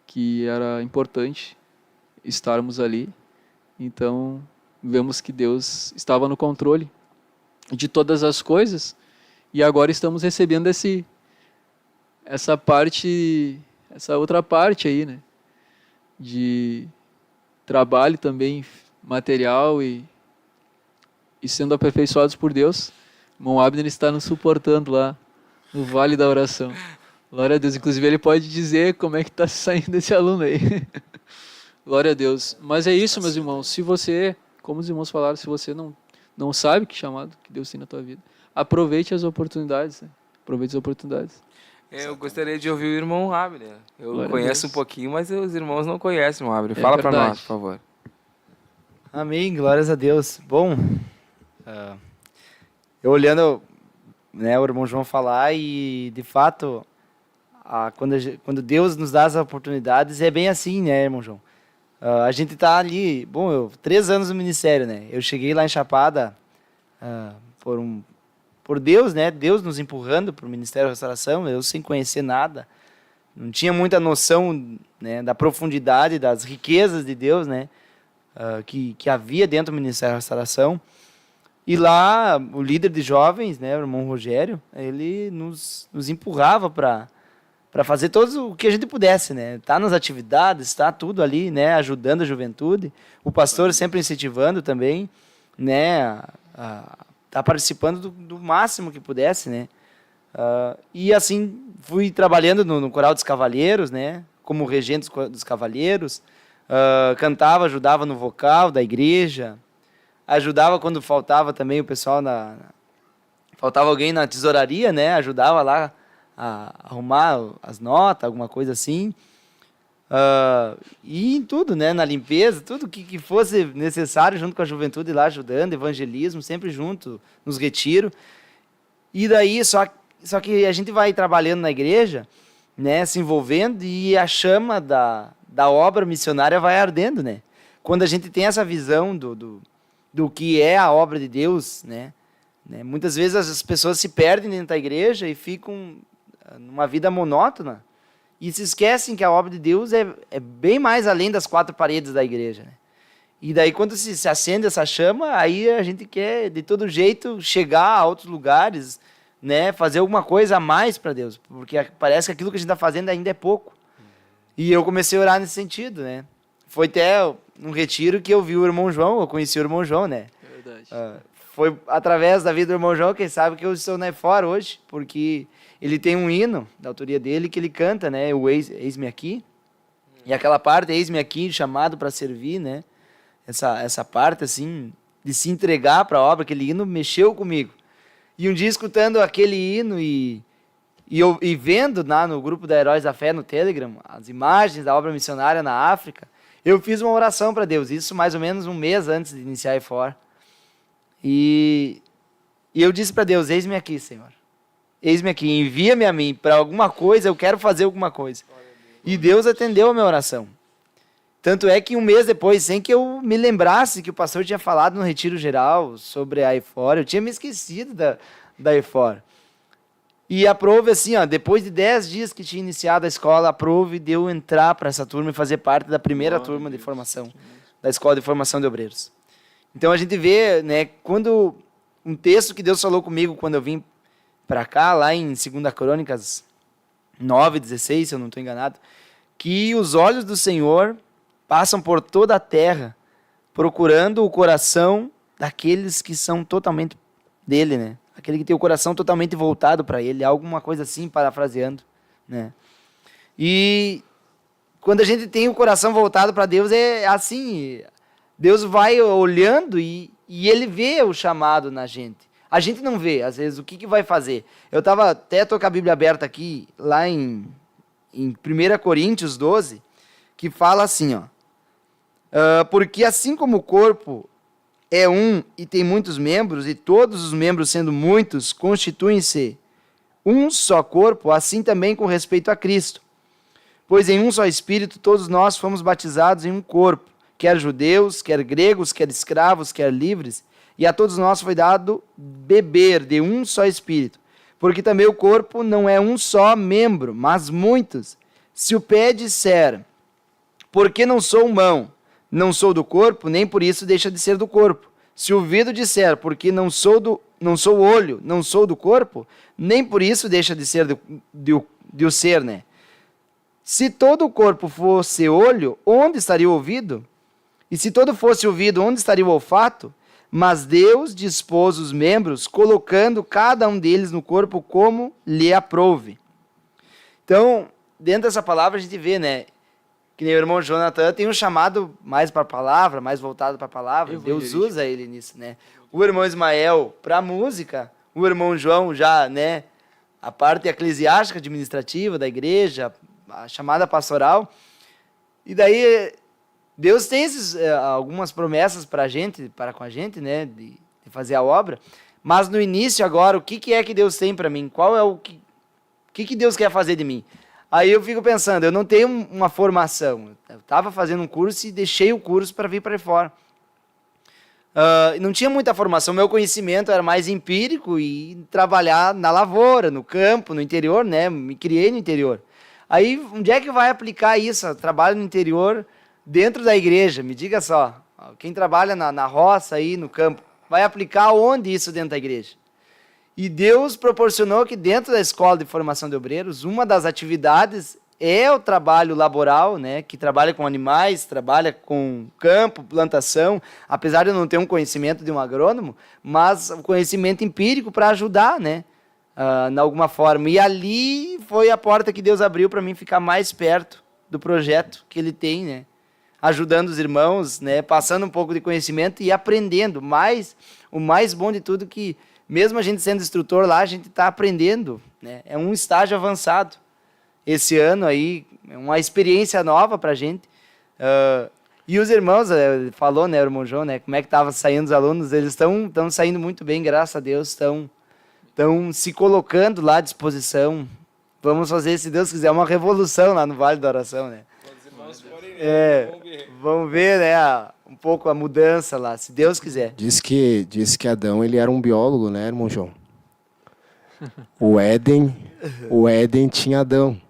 Que era importante estarmos ali. Então, vemos que Deus estava no controle de todas as coisas, e agora estamos recebendo essa outra parte aí, né? De trabalho também material e sendo aperfeiçoados por Deus. O irmão Abner está nos suportando lá no Vale da Oração. Glória a Deus. Inclusive, ele pode dizer como é que está saindo esse aluno aí. Glória a Deus. Mas é isso, meus irmãos. Se você, como os irmãos falaram, se você não sabe que chamado que Deus tem na tua vida, aproveite as oportunidades. Né? Aproveite as oportunidades.
Eu gostaria de ouvir o irmão Abner. Eu
Glória a
conheço
Deus.
um pouquinho, mas os irmãos não conhecem o irmão Abner. Fala para
verdade.
nós, por favor.
Amém, glórias a Deus. Bom, eu olhando, né, o irmão João falar e, de fato, quando Deus nos dá as oportunidades, é bem assim, né, irmão João? A gente tá ali, bom, 3 anos no ministério, né? Eu cheguei lá em Chapada por Deus, né? Deus nos empurrando para o Ministério da Restauração, eu sem conhecer nada. Não tinha muita noção, né, da profundidade, das riquezas de Deus, né? Que havia dentro do Ministério da Restauração. E lá, o líder de jovens, né, o irmão Rogério, ele nos empurrava para fazer todo o que a gente pudesse, né? Tá nas atividades, tá tudo ali, né, ajudando a juventude. O pastor sempre incentivando também, né, tá participando do máximo que pudesse, né? E assim, fui trabalhando no Coral dos Cavalheiros, né, como regente dos Cavalheiros. Cantava, ajudava no vocal da igreja, ajudava quando faltava também o pessoal faltava alguém na tesouraria, né? Ajudava lá a arrumar as notas, alguma coisa assim. E em tudo, né? Na limpeza, tudo que fosse necessário, junto com a juventude lá ajudando, evangelismo, sempre junto, nos retiros. E daí, só que a gente vai trabalhando na igreja, né? Se envolvendo, e a chama da obra missionária vai ardendo, né? Quando a gente tem essa visão do que é a obra de Deus, né? Muitas vezes as pessoas se perdem dentro da igreja e ficam numa vida monótona e se esquecem que a obra de Deus é bem mais além das 4 paredes da igreja, né? E daí quando se acende essa chama, aí a gente quer de todo jeito chegar a outros lugares, né? Fazer alguma coisa a mais para Deus, porque parece que aquilo que a gente está fazendo ainda é pouco. E eu comecei a orar nesse sentido, né? Foi até um retiro que eu vi o irmão João, eu conheci o irmão João, né?
É verdade.
Foi através da vida do irmão João, quem sabe que eu estou na EFOR hoje, porque ele tem um hino da autoria dele que ele canta, né? O Eis-me Aqui. E aquela parte, Eis-me Aqui, chamado para servir, né? Essa parte, assim, de se entregar para a obra, aquele hino mexeu comigo. E um dia escutando aquele hino e vendo lá no grupo da Heróis da Fé no Telegram, as imagens da obra missionária na África, eu fiz uma oração para Deus, isso mais ou menos um mês antes de iniciar a EFOR. E eu disse para Deus, eis-me aqui, Senhor. Eis-me aqui, envia-me a mim para alguma coisa, eu quero fazer alguma coisa. E Deus atendeu a minha oração. Tanto é que um mês depois, sem que eu me lembrasse que o pastor tinha falado no retiro geral sobre a EFOR, eu tinha me esquecido da EFOR. E aprove assim, ó, depois de 10 dias que tinha iniciado a escola, aprove de eu entrar para essa turma e fazer parte da primeira turma de formação, da Escola de Formação de Obreiros. Então a gente vê, né, quando um texto que Deus falou comigo quando eu vim para cá, lá em 2 Crônicas 9:16, se eu não estou enganado, que os olhos do Senhor passam por toda a terra, procurando o coração daqueles que são totalmente dele, né? Aquele que tem o coração totalmente voltado para ele, alguma coisa assim, parafraseando, né? E quando a gente tem o coração voltado para Deus, é assim, Deus vai olhando e ele vê o chamado na gente. A gente não vê, às vezes, o que vai fazer. Eu tô com a Bíblia aberta aqui, lá em 1 Coríntios 12, que fala assim, ó, porque assim como o corpo é um e tem muitos membros, e todos os membros sendo muitos, constituem-se um só corpo, assim também com respeito a Cristo. Pois em um só Espírito todos nós fomos batizados em um corpo, quer judeus, quer gregos, quer escravos, quer livres, e a todos nós foi dado beber de um só Espírito. Porque também o corpo não é um só membro, mas muitos. Se o pé disser, porque não sou mão, não sou do corpo, nem por isso deixa de ser do corpo. Se o ouvido disser, porque não sou olho, não sou do corpo, nem por isso deixa de ser de o ser, né? Se todo o corpo fosse olho, onde estaria o ouvido? E se todo fosse ouvido, onde estaria o olfato? Mas Deus dispôs os membros, colocando cada um deles no corpo como lhe aprouve. Então, dentro dessa palavra a gente vê, né? Que nem o irmão Jonathan tem um chamado mais para a palavra, mais voltado para a palavra. Deus usa ele nisso, né? O irmão Ismael para a música, o irmão João já, né? A parte eclesiástica, administrativa da igreja, a chamada pastoral. E daí Deus tem algumas promessas para com a gente, né? De fazer a obra. Mas no início agora, o que é que Deus tem para mim? Qual é o que Deus quer fazer de mim? Aí eu fico pensando, eu não tenho uma formação. Eu estava fazendo um curso e deixei o curso para vir para fora. Não tinha muita formação, meu conhecimento era mais empírico e trabalhar na lavoura, no campo, no interior, né? Me criei no interior. Aí, onde é que vai aplicar isso? Trabalho no interior, dentro da igreja, me diga só. Quem trabalha na roça aí, no campo, vai aplicar onde isso dentro da igreja? E Deus proporcionou que dentro da Escola de Formação de Obreiros, uma das atividades é o trabalho laboral, né, que trabalha com animais, trabalha com campo, plantação, apesar de eu não ter um conhecimento de um agrônomo, mas um conhecimento empírico para ajudar, né, de alguma forma. E ali foi a porta que Deus abriu para mim ficar mais perto do projeto que ele tem, né, ajudando os irmãos, né, passando um pouco de conhecimento e aprendendo. Mas o mais bom de tudo que mesmo a gente sendo instrutor lá, a gente está aprendendo, né? É um estágio avançado. Esse ano aí, é uma experiência nova para a gente. E os irmãos, falou, né, o irmão João, né, como é que estavam saindo os alunos, eles estão saindo muito bem, graças a Deus, estão se colocando lá à disposição. Vamos fazer, se Deus quiser, uma revolução lá no Vale da Oração, né? Vamos ver, né, um pouco a mudança lá, se Deus quiser.
Diz que Adão ele era um biólogo, né, irmão João? O Éden tinha Adão,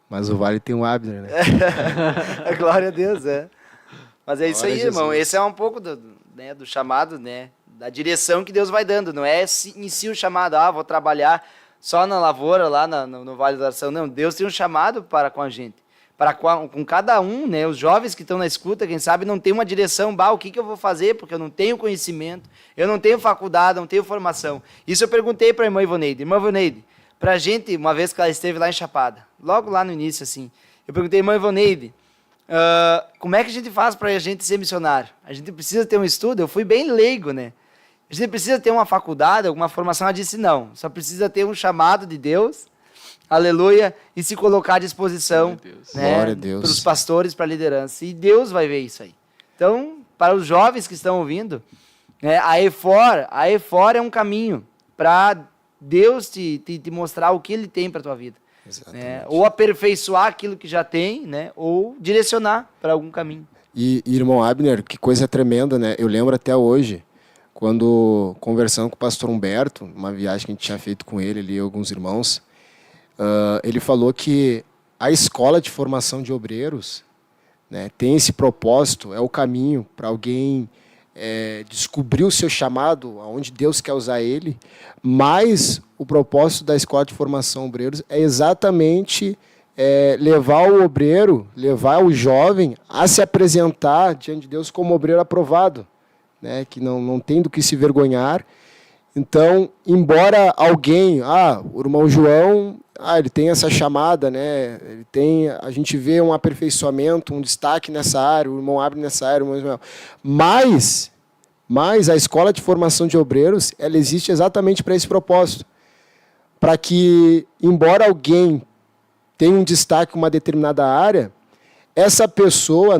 mas o Vale tem o Abner, né?
Glória a Deus, é. Mas é isso
Glória
aí,
a
irmão.
Jesus.
Esse é um pouco do chamado, né? Da direção que Deus vai dando. Não é em si o chamado, vou trabalhar só na lavoura, lá no Vale da Oração. Não, Deus tem um chamado para com a gente. Com cada um, né? Os jovens que estão na escuta, quem sabe, não tem uma direção, o que eu vou fazer, porque eu não tenho conhecimento, eu não tenho faculdade, não tenho formação. Isso eu perguntei para a irmã Ivoneide. Irmã Ivoneide, para a gente, uma vez que ela esteve lá em Chapada, logo lá no início, assim, eu perguntei, irmã Ivoneide, Como é que a gente faz para a gente ser missionário? A gente precisa ter um estudo, eu fui bem leigo, né? A gente precisa ter uma faculdade, alguma formação, ela disse não. Só precisa ter um chamado de Deus, aleluia, e se colocar à disposição, né,
Glória a Deus.
para os pastores, para a liderança. E Deus vai ver isso aí. Então, para os jovens que estão ouvindo, né, a EFOR é um caminho para Deus te mostrar o que Ele tem para a tua vida. Né? Ou aperfeiçoar aquilo que já tem, né? Ou direcionar para algum caminho.
E, irmão Abner, que coisa tremenda, né? Eu lembro até hoje, quando conversando com o pastor Humberto, uma viagem que a gente tinha feito com ele e alguns irmãos, ele falou que a escola de formação de obreiros, né, tem esse propósito, é o caminho para alguém descobrir o seu chamado, aonde Deus quer usar ele, mas o propósito da escola de formação obreiros é exatamente levar o obreiro, levar o jovem a se apresentar diante de Deus como obreiro aprovado, né, que não tem do que se vergonhar. Então, embora alguém, o irmão João, ele tem essa chamada, né, a gente vê um aperfeiçoamento, um destaque nessa área, o irmão Abner nessa área, o irmão Ismael. Mas a escola de formação de obreiros, ela existe exatamente para esse propósito. Para que, embora alguém tenha um destaque em uma determinada área, essa pessoa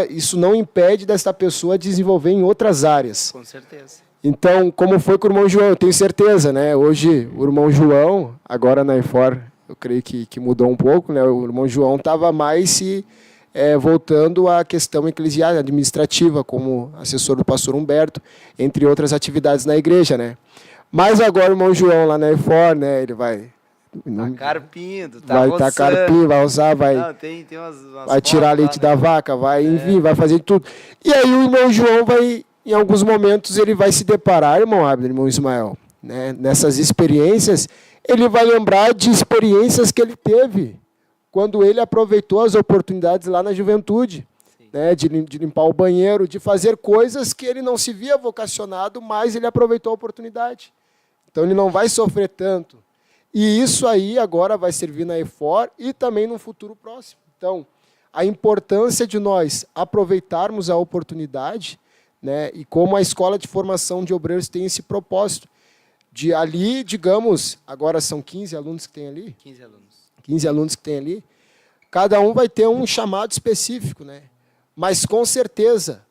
isso não impede dessa pessoa desenvolver em outras áreas.
Com certeza.
Então, como foi com o irmão João, eu tenho certeza, né? Hoje, o irmão João, agora na EFOR, eu creio que mudou um pouco, né? O irmão João estava mais voltando à questão eclesiástica, administrativa, como assessor do pastor Humberto, entre outras atividades na igreja, né? Mas agora o irmão João lá na EFOR, né? Ele vai...
Tá carpindo,
vai estar carpinho, vai usar, vai...
Não, tem umas
vai tirar leite da vaca, vai enviar, vai fazer tudo. E aí o irmão João vai... Em alguns momentos ele vai se deparar, irmão Abner, irmão Ismael, né? Nessas experiências, ele vai lembrar de experiências que ele teve quando ele aproveitou as oportunidades lá na juventude, né? De limpar o banheiro, de fazer coisas que ele não se via vocacionado, mas ele aproveitou a oportunidade. Então ele não vai sofrer tanto. E isso aí agora vai servir na EFOR e também no futuro próximo. Então, a importância de nós aproveitarmos a oportunidade, né, e como a escola de formação de obreiros tem esse propósito, de ali, digamos, agora são 15 alunos que tem ali?
15 alunos.
15 alunos que tem ali. Cada um vai ter um chamado específico, né? Mas, com certeza,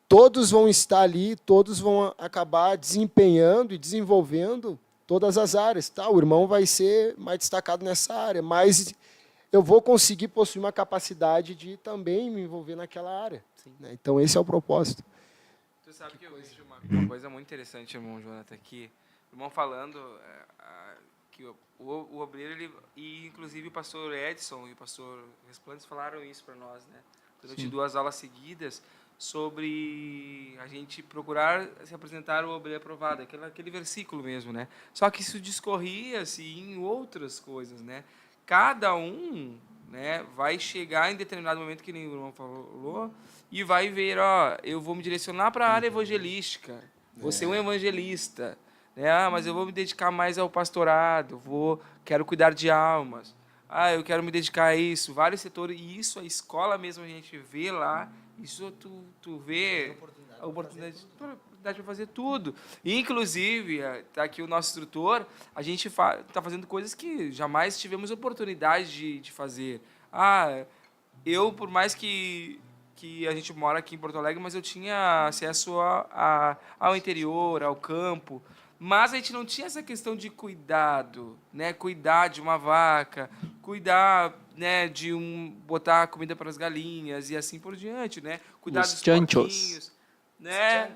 todos vão estar ali, todos vão acabar desempenhando e desenvolvendo todas as áreas. Tá? O irmão vai ser mais destacado nessa área, mas eu vou conseguir possuir uma capacidade de também me envolver naquela área. Né? Então, esse é o propósito.
Tu sabe que eu vejo uma coisa muito interessante, irmão Jonathan, que o irmão falando que o obreiro, e inclusive o pastor Edson e o pastor Resplantes falaram isso para nós, né? Durante 2 aulas seguidas, sobre a gente procurar se apresentar o obreiro aprovado, aquele versículo mesmo, né? Só que isso discorria assim, em outras coisas, né? Cada um, né, vai chegar em determinado momento, que nem o irmão falou, e vai ver, eu vou me direcionar para a área evangelística, vou ser um evangelista, né? Mas eu vou me dedicar mais ao pastorado, quero cuidar de almas, eu quero me dedicar a isso, vários setores, e isso a escola mesmo a gente vê lá, isso tu vê a oportunidade para fazer tudo. E, inclusive, está aqui o nosso instrutor, a gente está fazendo coisas que jamais tivemos oportunidade de fazer. Eu, por mais que a gente mora aqui em Porto Alegre, mas eu tinha acesso ao interior, ao campo, mas a gente não tinha essa questão de cuidado, né? Cuidar de uma vaca, cuidar, né, de botar comida para as galinhas e assim por diante, né? Cuidar dos porquinhos, né?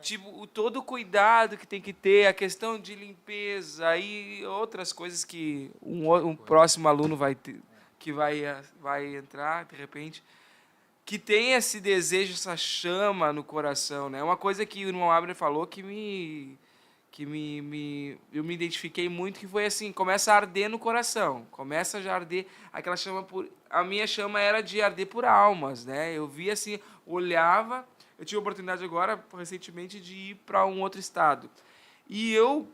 Tipo, todo o cuidado que tem que ter, a questão de limpeza e outras coisas que um próximo aluno vai ter, que vai entrar de repente, que tem esse desejo, essa chama no coração, né? Uma coisa que o irmão Abner falou que eu me identifiquei muito, que foi assim, começa a arder no coração, começa a arder aquela chama a minha chama era de arder por almas, né? Eu via assim, olhava, eu tive a oportunidade agora, recentemente, de ir para um outro estado, e eu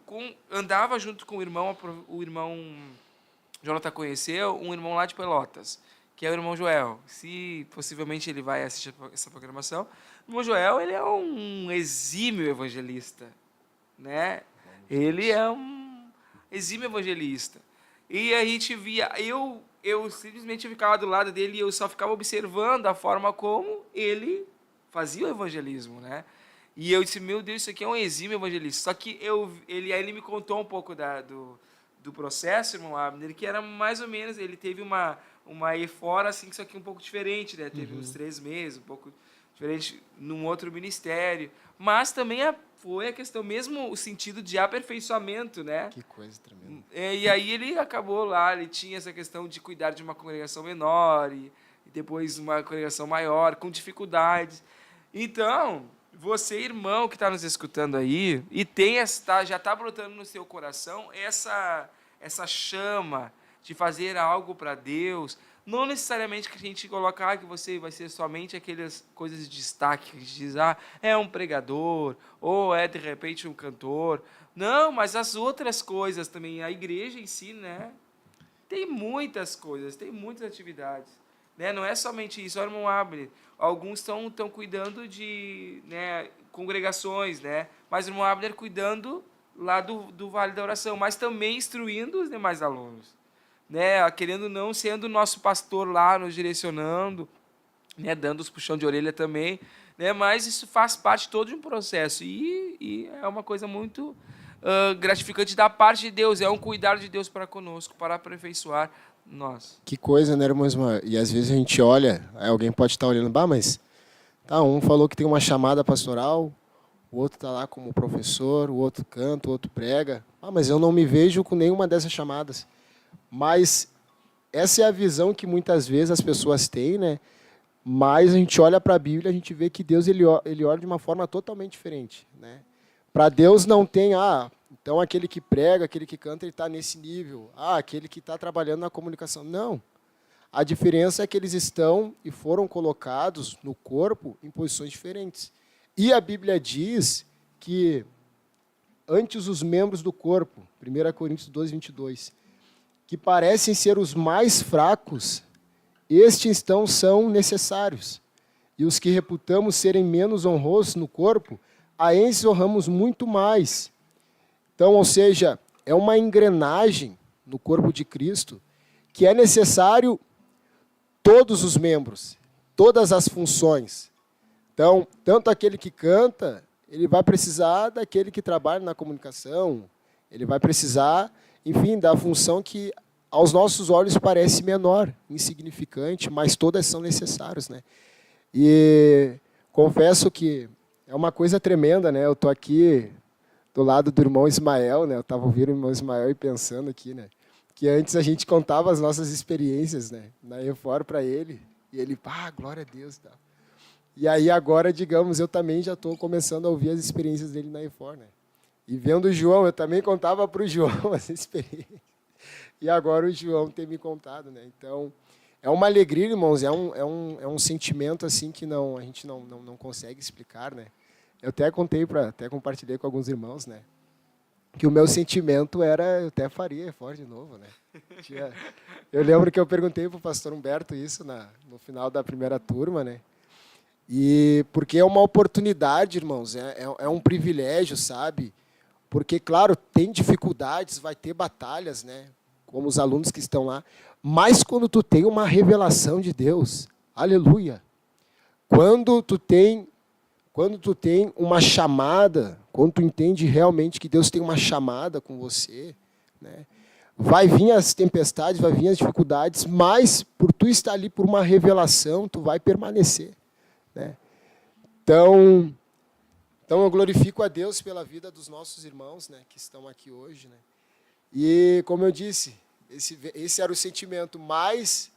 andava junto com o irmão Jonathan conheceu, um irmão lá de Pelotas, que é o irmão Joel. Se possivelmente ele vai assistir essa programação, o irmão Joel, ele é um exímio evangelista, né? Ele é um exímio evangelista. E a gente via, eu simplesmente ficava do lado dele e eu só ficava observando a forma como ele fazia o evangelismo, né? E eu disse, meu Deus, isso aqui é um exímio evangelista. Só que ele me contou um pouco do processo, irmão Abner, que era mais ou menos, ele teve uma efora, assim, só que um pouco diferente, né? Teve uns 3 meses, um pouco diferente num outro ministério. Mas também foi a questão, mesmo o sentido de aperfeiçoamento, né?
Que coisa tremenda.
E aí ele acabou lá, ele tinha essa questão de cuidar de uma congregação menor e depois uma congregação maior, com dificuldades. Então, você, irmão, que está nos escutando aí, e já está brotando no seu coração essa chama de fazer algo para Deus, não necessariamente que a gente coloca que você vai ser somente aquelas coisas de destaque, que a gente diz, é um pregador, ou é, de repente, um cantor. Não, mas as outras coisas também, a igreja em si, né? Tem muitas coisas, tem muitas atividades. Né? Não é somente isso, olha, irmão Abner, alguns estão cuidando de, né, congregações, né? Mas o irmão Abner cuidando lá do Vale da Oração, mas também instruindo os demais alunos. Né, querendo ou não, sendo o nosso pastor lá, nos direcionando, né, dando os puxão de orelha também, né, mas isso faz parte todo de um processo, e é uma coisa muito gratificante da parte de Deus, é um cuidado de Deus para conosco, para aperfeiçoar nós.
Que coisa, né, irmão Ismael? E às vezes a gente olha, aí alguém pode estar olhando, mas um falou que tem uma chamada pastoral, o outro está lá como professor, o outro canta, o outro prega, mas eu não me vejo com nenhuma dessas chamadas. Mas essa é a visão que muitas vezes as pessoas têm, né? Mas a gente olha para a Bíblia, a gente vê que Deus ele olha de uma forma totalmente diferente, né? Para Deus não tem, então aquele que prega, aquele que canta, ele está nesse nível. Aquele que está trabalhando na comunicação. Não. A diferença é que eles estão e foram colocados no corpo em posições diferentes. E a Bíblia diz que antes os membros do corpo, 1 Coríntios 12, 22, que parecem ser os mais fracos, estes então são necessários. E os que reputamos serem menos honrosos no corpo, a esses honramos muito mais. Então, ou seja, é uma engrenagem no corpo de Cristo que é necessário todos os membros, todas as funções. Então, tanto aquele que canta, ele vai precisar daquele que trabalha na comunicação, ele vai precisar, enfim, da função que aos nossos olhos parece menor, insignificante, mas todas são necessárias, né? E confesso que é uma coisa tremenda, né? Eu estou aqui do lado do irmão Ismael, né? Eu estava ouvindo o irmão Ismael e pensando aqui, né? Que antes a gente contava as nossas experiências, né? Na Efor para ele, e ele, glória a Deus, tá? E aí agora, digamos, eu também já estou começando a ouvir as experiências dele na Efor, né? E vendo o João, eu também contava para o João as experiências. E agora o João tem me contado, né? Então, é uma alegria, irmãos, é um sentimento assim que a gente não consegue explicar, né? Eu até compartilhei com alguns irmãos, né? Que o meu sentimento era, eu até faria Efor de novo, né? Eu lembro que eu perguntei para o pastor Humberto isso no final da primeira turma, né? E porque é uma oportunidade, irmãos, é um privilégio, sabe? Porque, claro, tem dificuldades, vai ter batalhas, né? Como os alunos que estão lá. Mas quando tu tem uma revelação de Deus, aleluia. Quando tu tem uma chamada, quando tu entende realmente que Deus tem uma chamada com você, né? Vai vir as tempestades, vai vir as dificuldades, mas por tu estar ali por uma revelação, tu vai permanecer, né? Então eu glorifico a Deus pela vida dos nossos irmãos, né, que estão aqui hoje, né? E, como eu disse, esse era o sentimento, mas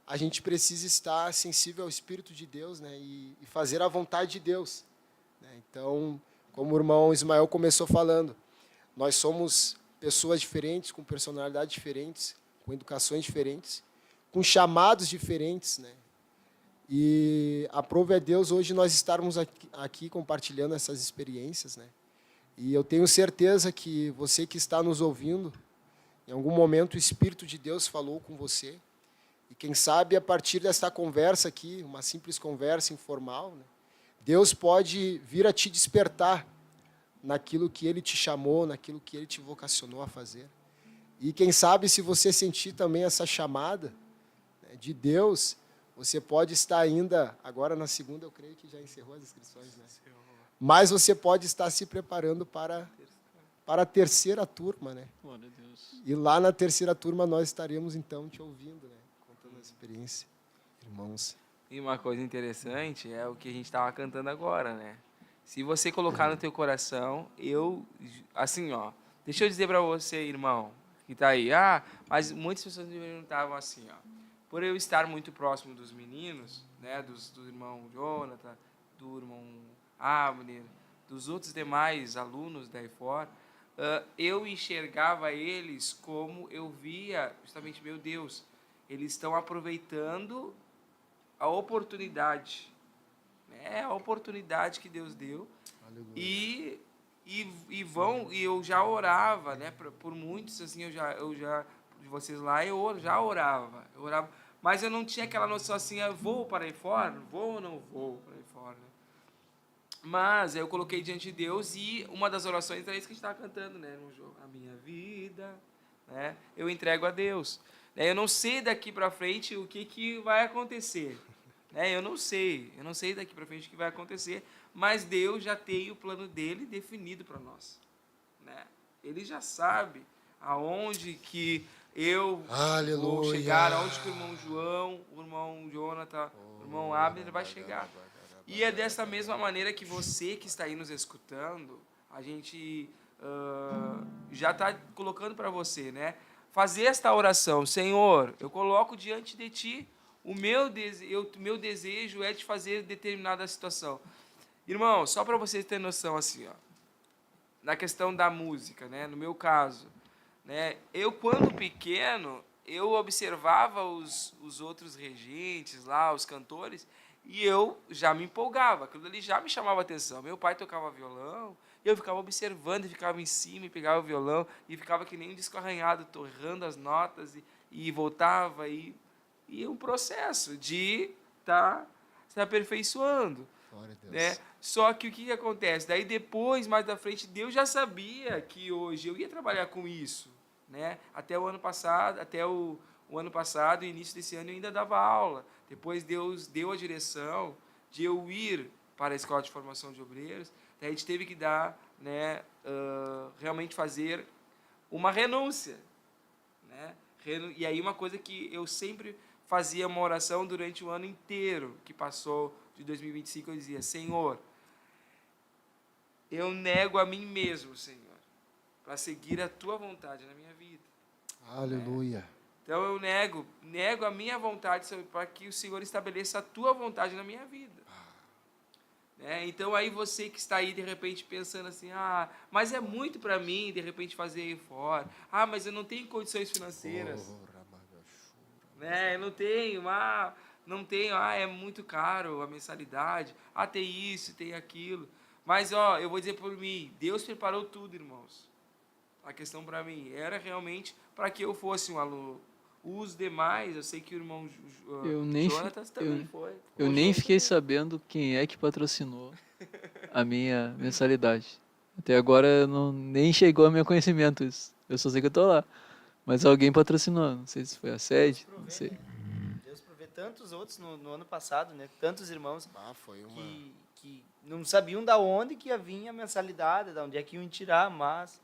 a gente precisa estar sensível ao Espírito de Deus, né, e fazer a vontade de Deus, né? Então, como o irmão Ismael começou falando, nós somos pessoas diferentes, com personalidades diferentes, com educações diferentes, com chamados diferentes, né? E aprove a Deus hoje nós estarmos aqui compartilhando essas experiências, né? E eu tenho certeza que você que está nos ouvindo, em algum momento o Espírito de Deus falou com você, E quem sabe, a partir desta conversa aqui, uma simples conversa informal, né, Deus pode vir a te despertar naquilo que Ele te chamou, naquilo que Ele te vocacionou a fazer. E quem sabe, se você sentir também essa chamada, né, de Deus, você pode estar ainda, agora na segunda eu creio que já encerrou as inscrições, né? Mas você pode estar se preparando para a terceira turma, né?
Glória a Deus.
E lá na terceira turma nós estaremos então te ouvindo, né? Contando a experiência. Irmãos.
E uma coisa interessante é o que a gente estava cantando agora, né? Se você colocar no teu coração, assim, ó, deixa eu dizer para você, irmão, que tá aí, mas muitas pessoas me perguntavam assim, ó, por eu estar muito próximo dos meninos, né, do irmão Jonathan, do irmão Abner, dos outros demais alunos da EFOR, eu enxergava eles como eu via, justamente, meu Deus, eles estão aproveitando a oportunidade, né? A oportunidade que Deus deu. E eu já orava, né? Por muitos, assim, eu já de vocês lá, eu já orava, mas eu não tinha aquela noção assim, eu vou para aí fora, vou ou não vou para aí fora, né? Mas eu coloquei diante de Deus e uma das orações é isso que a gente estava cantando, né, no jogo, a minha vida, né? Eu entrego a Deus. Eu não sei daqui para frente o que vai acontecer. Eu não sei daqui para frente o que vai acontecer, mas Deus já tem o plano dele definido para nós. Né? Ele já sabe aonde que eu vou chegar, aonde que o irmão João, o irmão Jonathan, o irmão Abner vai chegar. E é dessa mesma maneira que você que está aí nos escutando, a gente já está colocando para você, né? Fazer esta oração, Senhor, eu coloco diante de Ti, o meu desejo é de fazer determinada situação. Irmão, só para vocês terem noção, assim, ó, na questão da música, né, no meu caso, né, eu quando pequeno, eu observava os outros regentes lá, os cantores, e eu já me empolgava, aquilo ali já me chamava atenção. Meu pai tocava violão, eu ficava observando, e ficava em cima e pegava o violão, e ficava que nem um disco arranhado, torrando as notas, e voltava, e um processo de estar se aperfeiçoando.
Glória a Deus.
Né? Só que o que acontece? Daí depois, mais da frente, Deus já sabia que hoje eu ia trabalhar com isso. Né? Até o ano passado, e início desse ano, eu ainda dava aula. Depois Deus deu a direção de eu ir para a Escola de Formação de Obreiros. Daí a gente teve que dar, né, realmente fazer uma renúncia. Né? E aí uma coisa que eu sempre fazia uma oração durante o ano inteiro que passou de 2025, eu dizia, Senhor, eu nego a mim mesmo, Senhor, para seguir a Tua vontade na minha vida.
Aleluia.
Então eu nego a minha vontade, Senhor, para que o Senhor estabeleça a Tua vontade na minha vida. Então aí você que está aí de repente pensando assim, mas é muito para mim de repente fazer aí fora, mas eu não tenho condições financeiras, eu não tenho, é muito caro a mensalidade, tem isso, tem aquilo, mas eu vou dizer por mim, Deus preparou tudo, irmãos. A questão para mim era realmente para que eu fosse um aluno. Os demais, eu sei que o irmão Jonathan também foi.
Eu nem fiquei sabendo quem é que patrocinou a minha mensalidade. Até agora nem chegou ao meu conhecimento isso. Eu só sei que eu tô lá. Mas alguém patrocinou. Não sei se foi a sede, não sei.
Deus provê tantos outros no ano passado, né? Tantos irmãos
Foi uma...
que não sabiam da onde que ia vir a mensalidade, da onde é que iam tirar, mas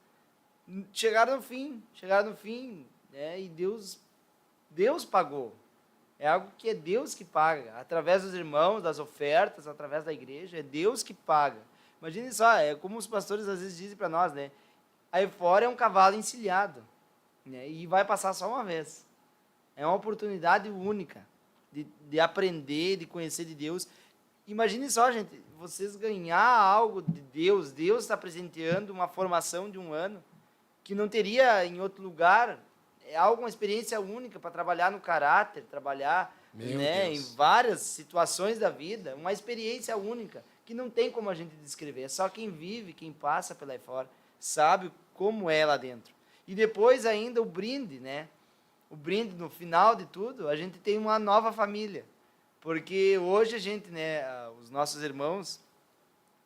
chegaram no fim, né? E Deus pagou. É algo que é Deus que paga. Através dos irmãos, das ofertas, através da igreja, é Deus que paga. Imagine só, é como os pastores às vezes dizem para nós, né? Aí fora é um cavalo encilhado, né? E vai passar só uma vez. É uma oportunidade única de aprender, de conhecer de Deus. Imagine só, gente, vocês ganhar algo de Deus. Deus está presenteando uma formação de um ano que não teria em outro lugar. É uma experiência única para trabalhar no caráter, trabalhar, né, em várias situações da vida, uma experiência única, que não tem como a gente descrever. É só quem vive, quem passa pela aí fora, sabe como é lá dentro. E depois ainda o brinde, né? o brinde no final de tudo, a gente tem uma nova família. Porque hoje a gente, né, os nossos irmãos,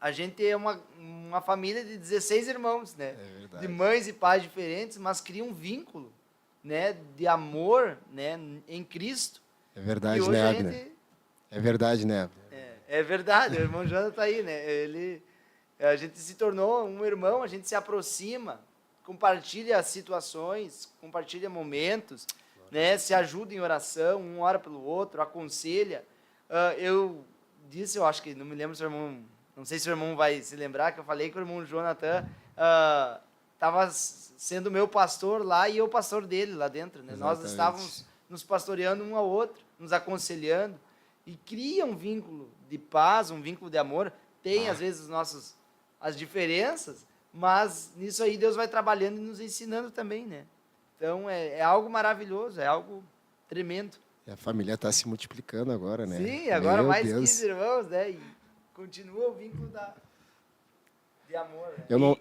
a gente é uma família de 16 irmãos, né?
É verdade.
De mães e pais diferentes, mas cria um vínculo, né, de amor, né, em Cristo.
É
E
verdade,
hoje
né,
a
Abner?
gente...
É verdade, né, Abner?
É verdade, o irmão Jonathan tá aí, né? A gente se tornou um irmão, a gente se aproxima, compartilha situações, compartilha momentos, né? Se ajuda em oração, um ora pelo outro, aconselha. Eu disse, eu acho que, não me lembro se o irmão, não sei se o irmão vai se lembrar, que eu falei que o irmão Jonathan estava sendo meu pastor lá e eu pastor dele lá dentro, né? Nós
Exatamente.
estávamos nos pastoreando um ao outro, nos aconselhando, e cria um vínculo de paz, um vínculo de amor. Tem, às vezes, as diferenças, mas nisso aí Deus vai trabalhando e nos ensinando também, né? Então, é algo maravilhoso, é algo tremendo.
E a família está se multiplicando agora, né?
Sim, agora
Meu
mais
Deus.
15 irmãos, né? E continua o vínculo de amor, né?
Eu não...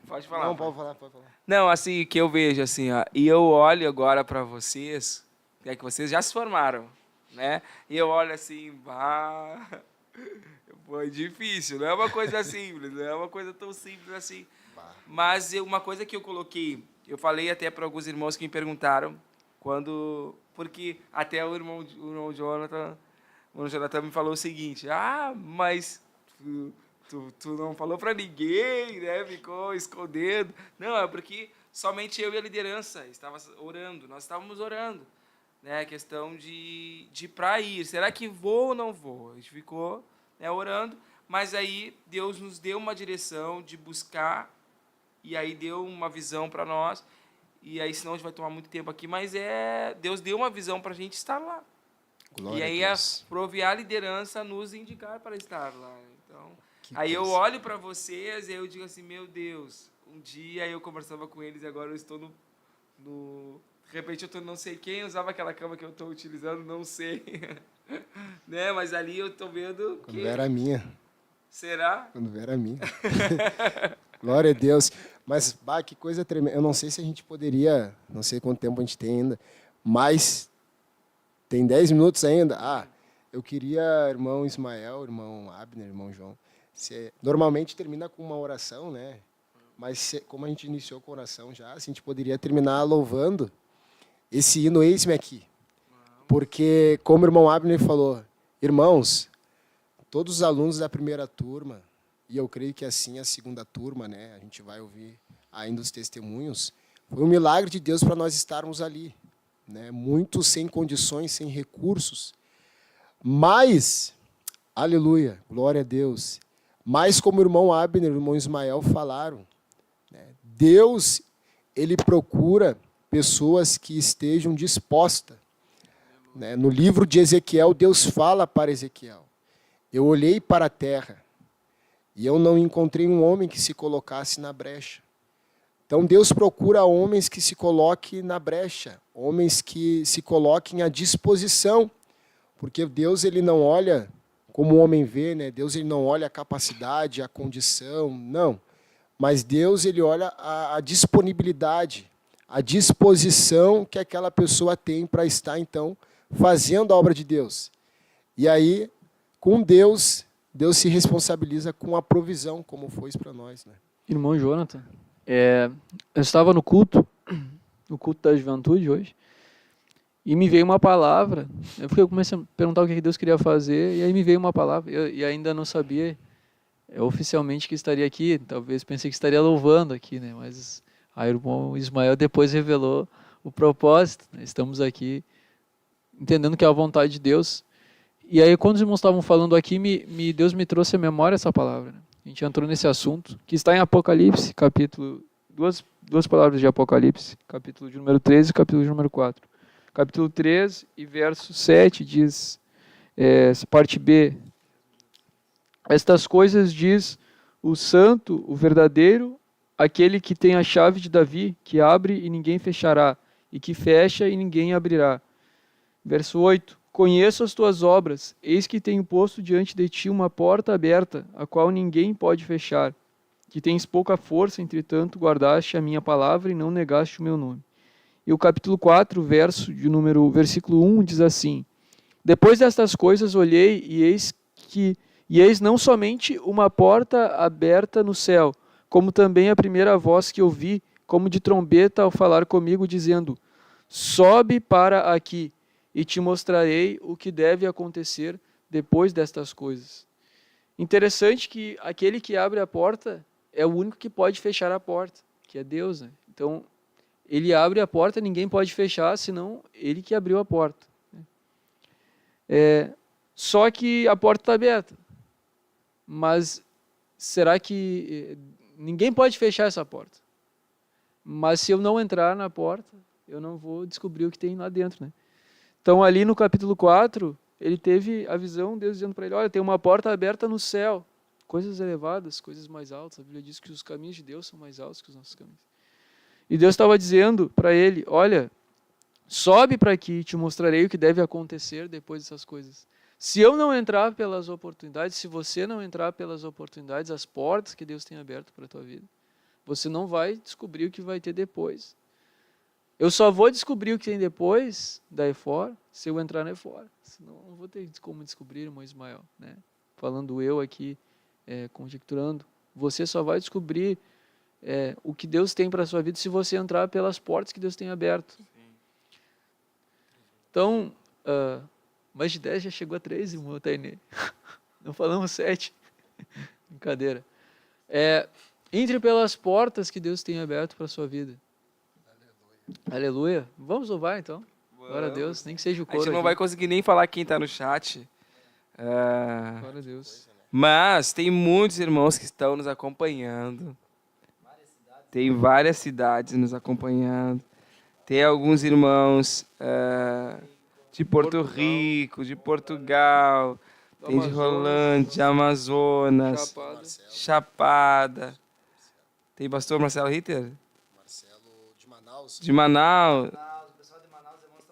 Pode falar.
Não, pode falar.
Não, assim, que eu vejo, assim, ó, e eu olho agora para vocês, é que vocês já se formaram, né? E eu olho assim, foi difícil, não é uma coisa simples, não é uma coisa tão simples assim. Mas uma coisa que eu coloquei, eu falei até para alguns irmãos que me perguntaram, porque até o irmão Jonathan me falou o seguinte, mas tu não falou para ninguém, né? Ficou escondendo. Não, é porque somente eu e a liderança nós estávamos orando, né? Questão de para ir. Será que vou ou não vou? A gente ficou, né, orando, mas aí Deus nos deu uma direção de buscar, e aí deu uma visão para nós, e aí senão a gente vai tomar muito tempo aqui, mas Deus deu uma visão para a gente estar lá.
Glória
E aí
a Deus.
prover a liderança nos indicar para estar lá. Então,
Que
aí eu
coisa.
olho para vocês e eu digo assim, meu Deus, um dia eu conversava com eles e agora eu estou de repente eu estou não sei quem, usava aquela cama que eu estou utilizando, não sei. Né? Mas ali eu estou vendo
Quando
que...
era minha.
Será?
Quando era minha. Glória a Deus. Mas, que coisa tremenda. Eu não sei se a gente poderia, não sei quanto tempo a gente tem ainda, mas tem 10 minutos ainda. Eu queria, irmão Ismael, irmão Abner, irmão João, normalmente termina com uma oração, né? Mas como a gente iniciou com oração já, a gente poderia terminar louvando esse hino Eis-me Aqui. Porque, como o irmão Abner falou, irmãos, todos os alunos da primeira turma, e eu creio que assim a segunda turma, né, a gente vai ouvir ainda os testemunhos, foi um milagre de Deus para nós estarmos ali, né, muitos sem condições, sem recursos, mas, aleluia, glória a Deus, mas como o irmão Abner e o irmão Ismael falaram, né, Deus, ele procura pessoas que estejam dispostas. Né? No livro de Ezequiel, Deus fala para Ezequiel, eu olhei para a terra e eu não encontrei um homem que se colocasse na brecha. Então Deus procura homens que se coloquem na brecha, homens que se coloquem à disposição, porque Deus ele não olha como o homem vê, né? Deus ele não olha a capacidade, a condição, não. Mas Deus ele olha a disponibilidade, a disposição que aquela pessoa tem para estar, então, fazendo a obra de Deus. E aí, com Deus, Deus se responsabiliza com a provisão, como foi para nós, né?
Irmão Jonathan, eu estava no culto da juventude hoje, e me veio uma palavra. Eu comecei a perguntar o que Deus queria fazer, e aí me veio uma palavra, e ainda não sabia oficialmente que estaria aqui, talvez pensei que estaria louvando aqui, né? Mas aí o irmão Ismael depois revelou o propósito, né? Estamos aqui entendendo que é a vontade de Deus. E aí, quando os irmãos estavam falando aqui, Deus me trouxe à memória essa palavra. Né? A gente entrou nesse assunto, que está em Apocalipse, capítulo... Duas palavras de Apocalipse, capítulo de número 13 e capítulo de número 4. Capítulo 13 e verso 7 diz, parte B, estas coisas diz o santo, o verdadeiro, aquele que tem a chave de Davi, que abre e ninguém fechará, e que fecha e ninguém abrirá. Verso 8, conheço as tuas obras, eis que tenho posto diante de ti uma porta aberta, a qual ninguém pode fechar, que tens pouca força, entretanto guardaste a minha palavra e não negaste o meu nome. E o capítulo 4, versículo 1 diz assim: Depois destas coisas olhei e eis não somente uma porta aberta no céu, como também a primeira voz que ouvi, como de trombeta ao falar comigo, dizendo: Sobe para aqui, e te mostrarei o que deve acontecer depois destas coisas. Interessante que aquele que abre a porta é o único que pode fechar a porta, que é Deus, né? Então, ele abre a porta, ninguém pode fechar, senão ele que abriu a porta. Só que a porta está aberta. Mas será que ninguém pode fechar essa porta? Mas se eu não entrar na porta, eu não vou descobrir o que tem lá dentro, né? Então, ali no capítulo 4, ele teve a visão, Deus dizendo para ele: olha, tem uma porta aberta no céu, coisas elevadas, coisas mais altas. A Bíblia diz que os caminhos de Deus são mais altos que os nossos caminhos. E Deus estava dizendo para ele: olha, sobe para aqui e te mostrarei o que deve acontecer depois dessas coisas. Se eu não entrar pelas oportunidades, se você não entrar pelas oportunidades, as portas que Deus tem aberto para a tua vida, você não vai descobrir o que vai ter depois. Eu só vou descobrir o que tem depois da EFOR se eu entrar na EFOR. Senão não vou ter como descobrir, irmão Ismael, né? Falando eu aqui, conjecturando. Você só vai descobrir o que Deus tem para a sua vida se você entrar pelas portas que Deus tem aberto. Então, mais de 10 já chegou a 3, irmão Tainê. Não falamos 7. Brincadeira. Entre pelas portas que Deus tem aberto para a sua vida. Aleluia. Vamos louvar então. Glória a Deus, nem que seja o coro.
A gente não
aqui.
vai conseguir nem falar quem está no chat.
Glória a Deus.
Mas tem muitos irmãos que estão nos acompanhando. Tem várias cidades nos acompanhando. Tem alguns irmãos de Porto Rico, de Portugal, tem de Rolândia, de Amazonas, Chapada. Tem pastor Marcelo Ritter? De Manaus.
O pessoal de Manaus, os irmãos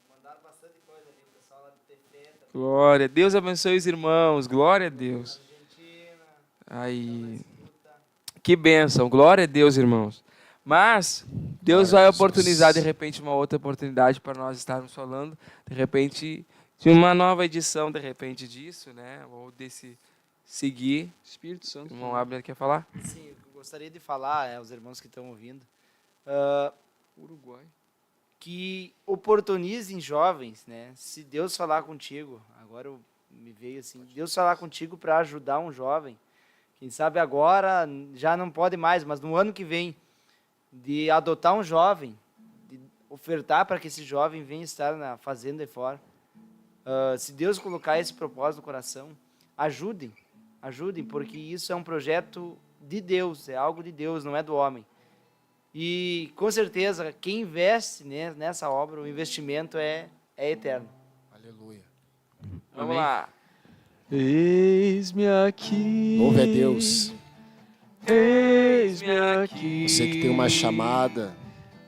mandaram bastante coisa ali. O pessoal lá de Tefé também.
Glória. Deus abençoe os irmãos. Glória a Deus.
Argentina.
Aí. Que bênção. Glória a Deus, irmãos. Mas Deus vai oportunizar, de repente, uma outra oportunidade para nós estarmos falando, de repente, de uma nova edição, de repente, disso, né? Ou desse seguir.
Espírito Santo.
O irmão Abner quer falar?
Sim, eu gostaria de falar aos irmãos que estão ouvindo,
Uruguai.
que oportunizem jovens, né? Se Deus falar contigo, agora me veio assim, Deus falar contigo para ajudar um jovem, quem sabe agora já não pode mais, mas no ano que vem, de adotar um jovem, de ofertar para que esse jovem venha estar na fazenda EFOR. Se Deus colocar esse propósito no coração, ajudem, porque isso é um projeto de Deus, é algo de Deus, não é do homem. E, com certeza, quem investe nessa obra, o investimento é eterno.
Aleluia.
Vamos lá.
Eis-me aqui.
Louve a Deus.
Eis-me aqui.
Você que tem uma chamada.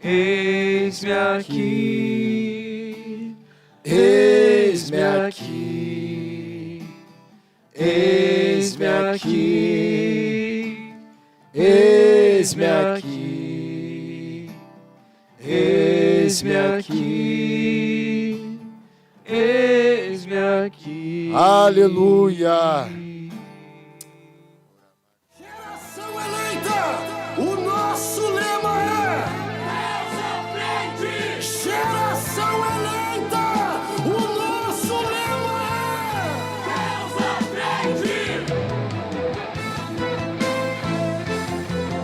Eis-me aqui.
Eis-me aqui. Eis-me aqui. Eis-me aqui. Eis-me aqui.
Eis-me aqui.
Aleluia.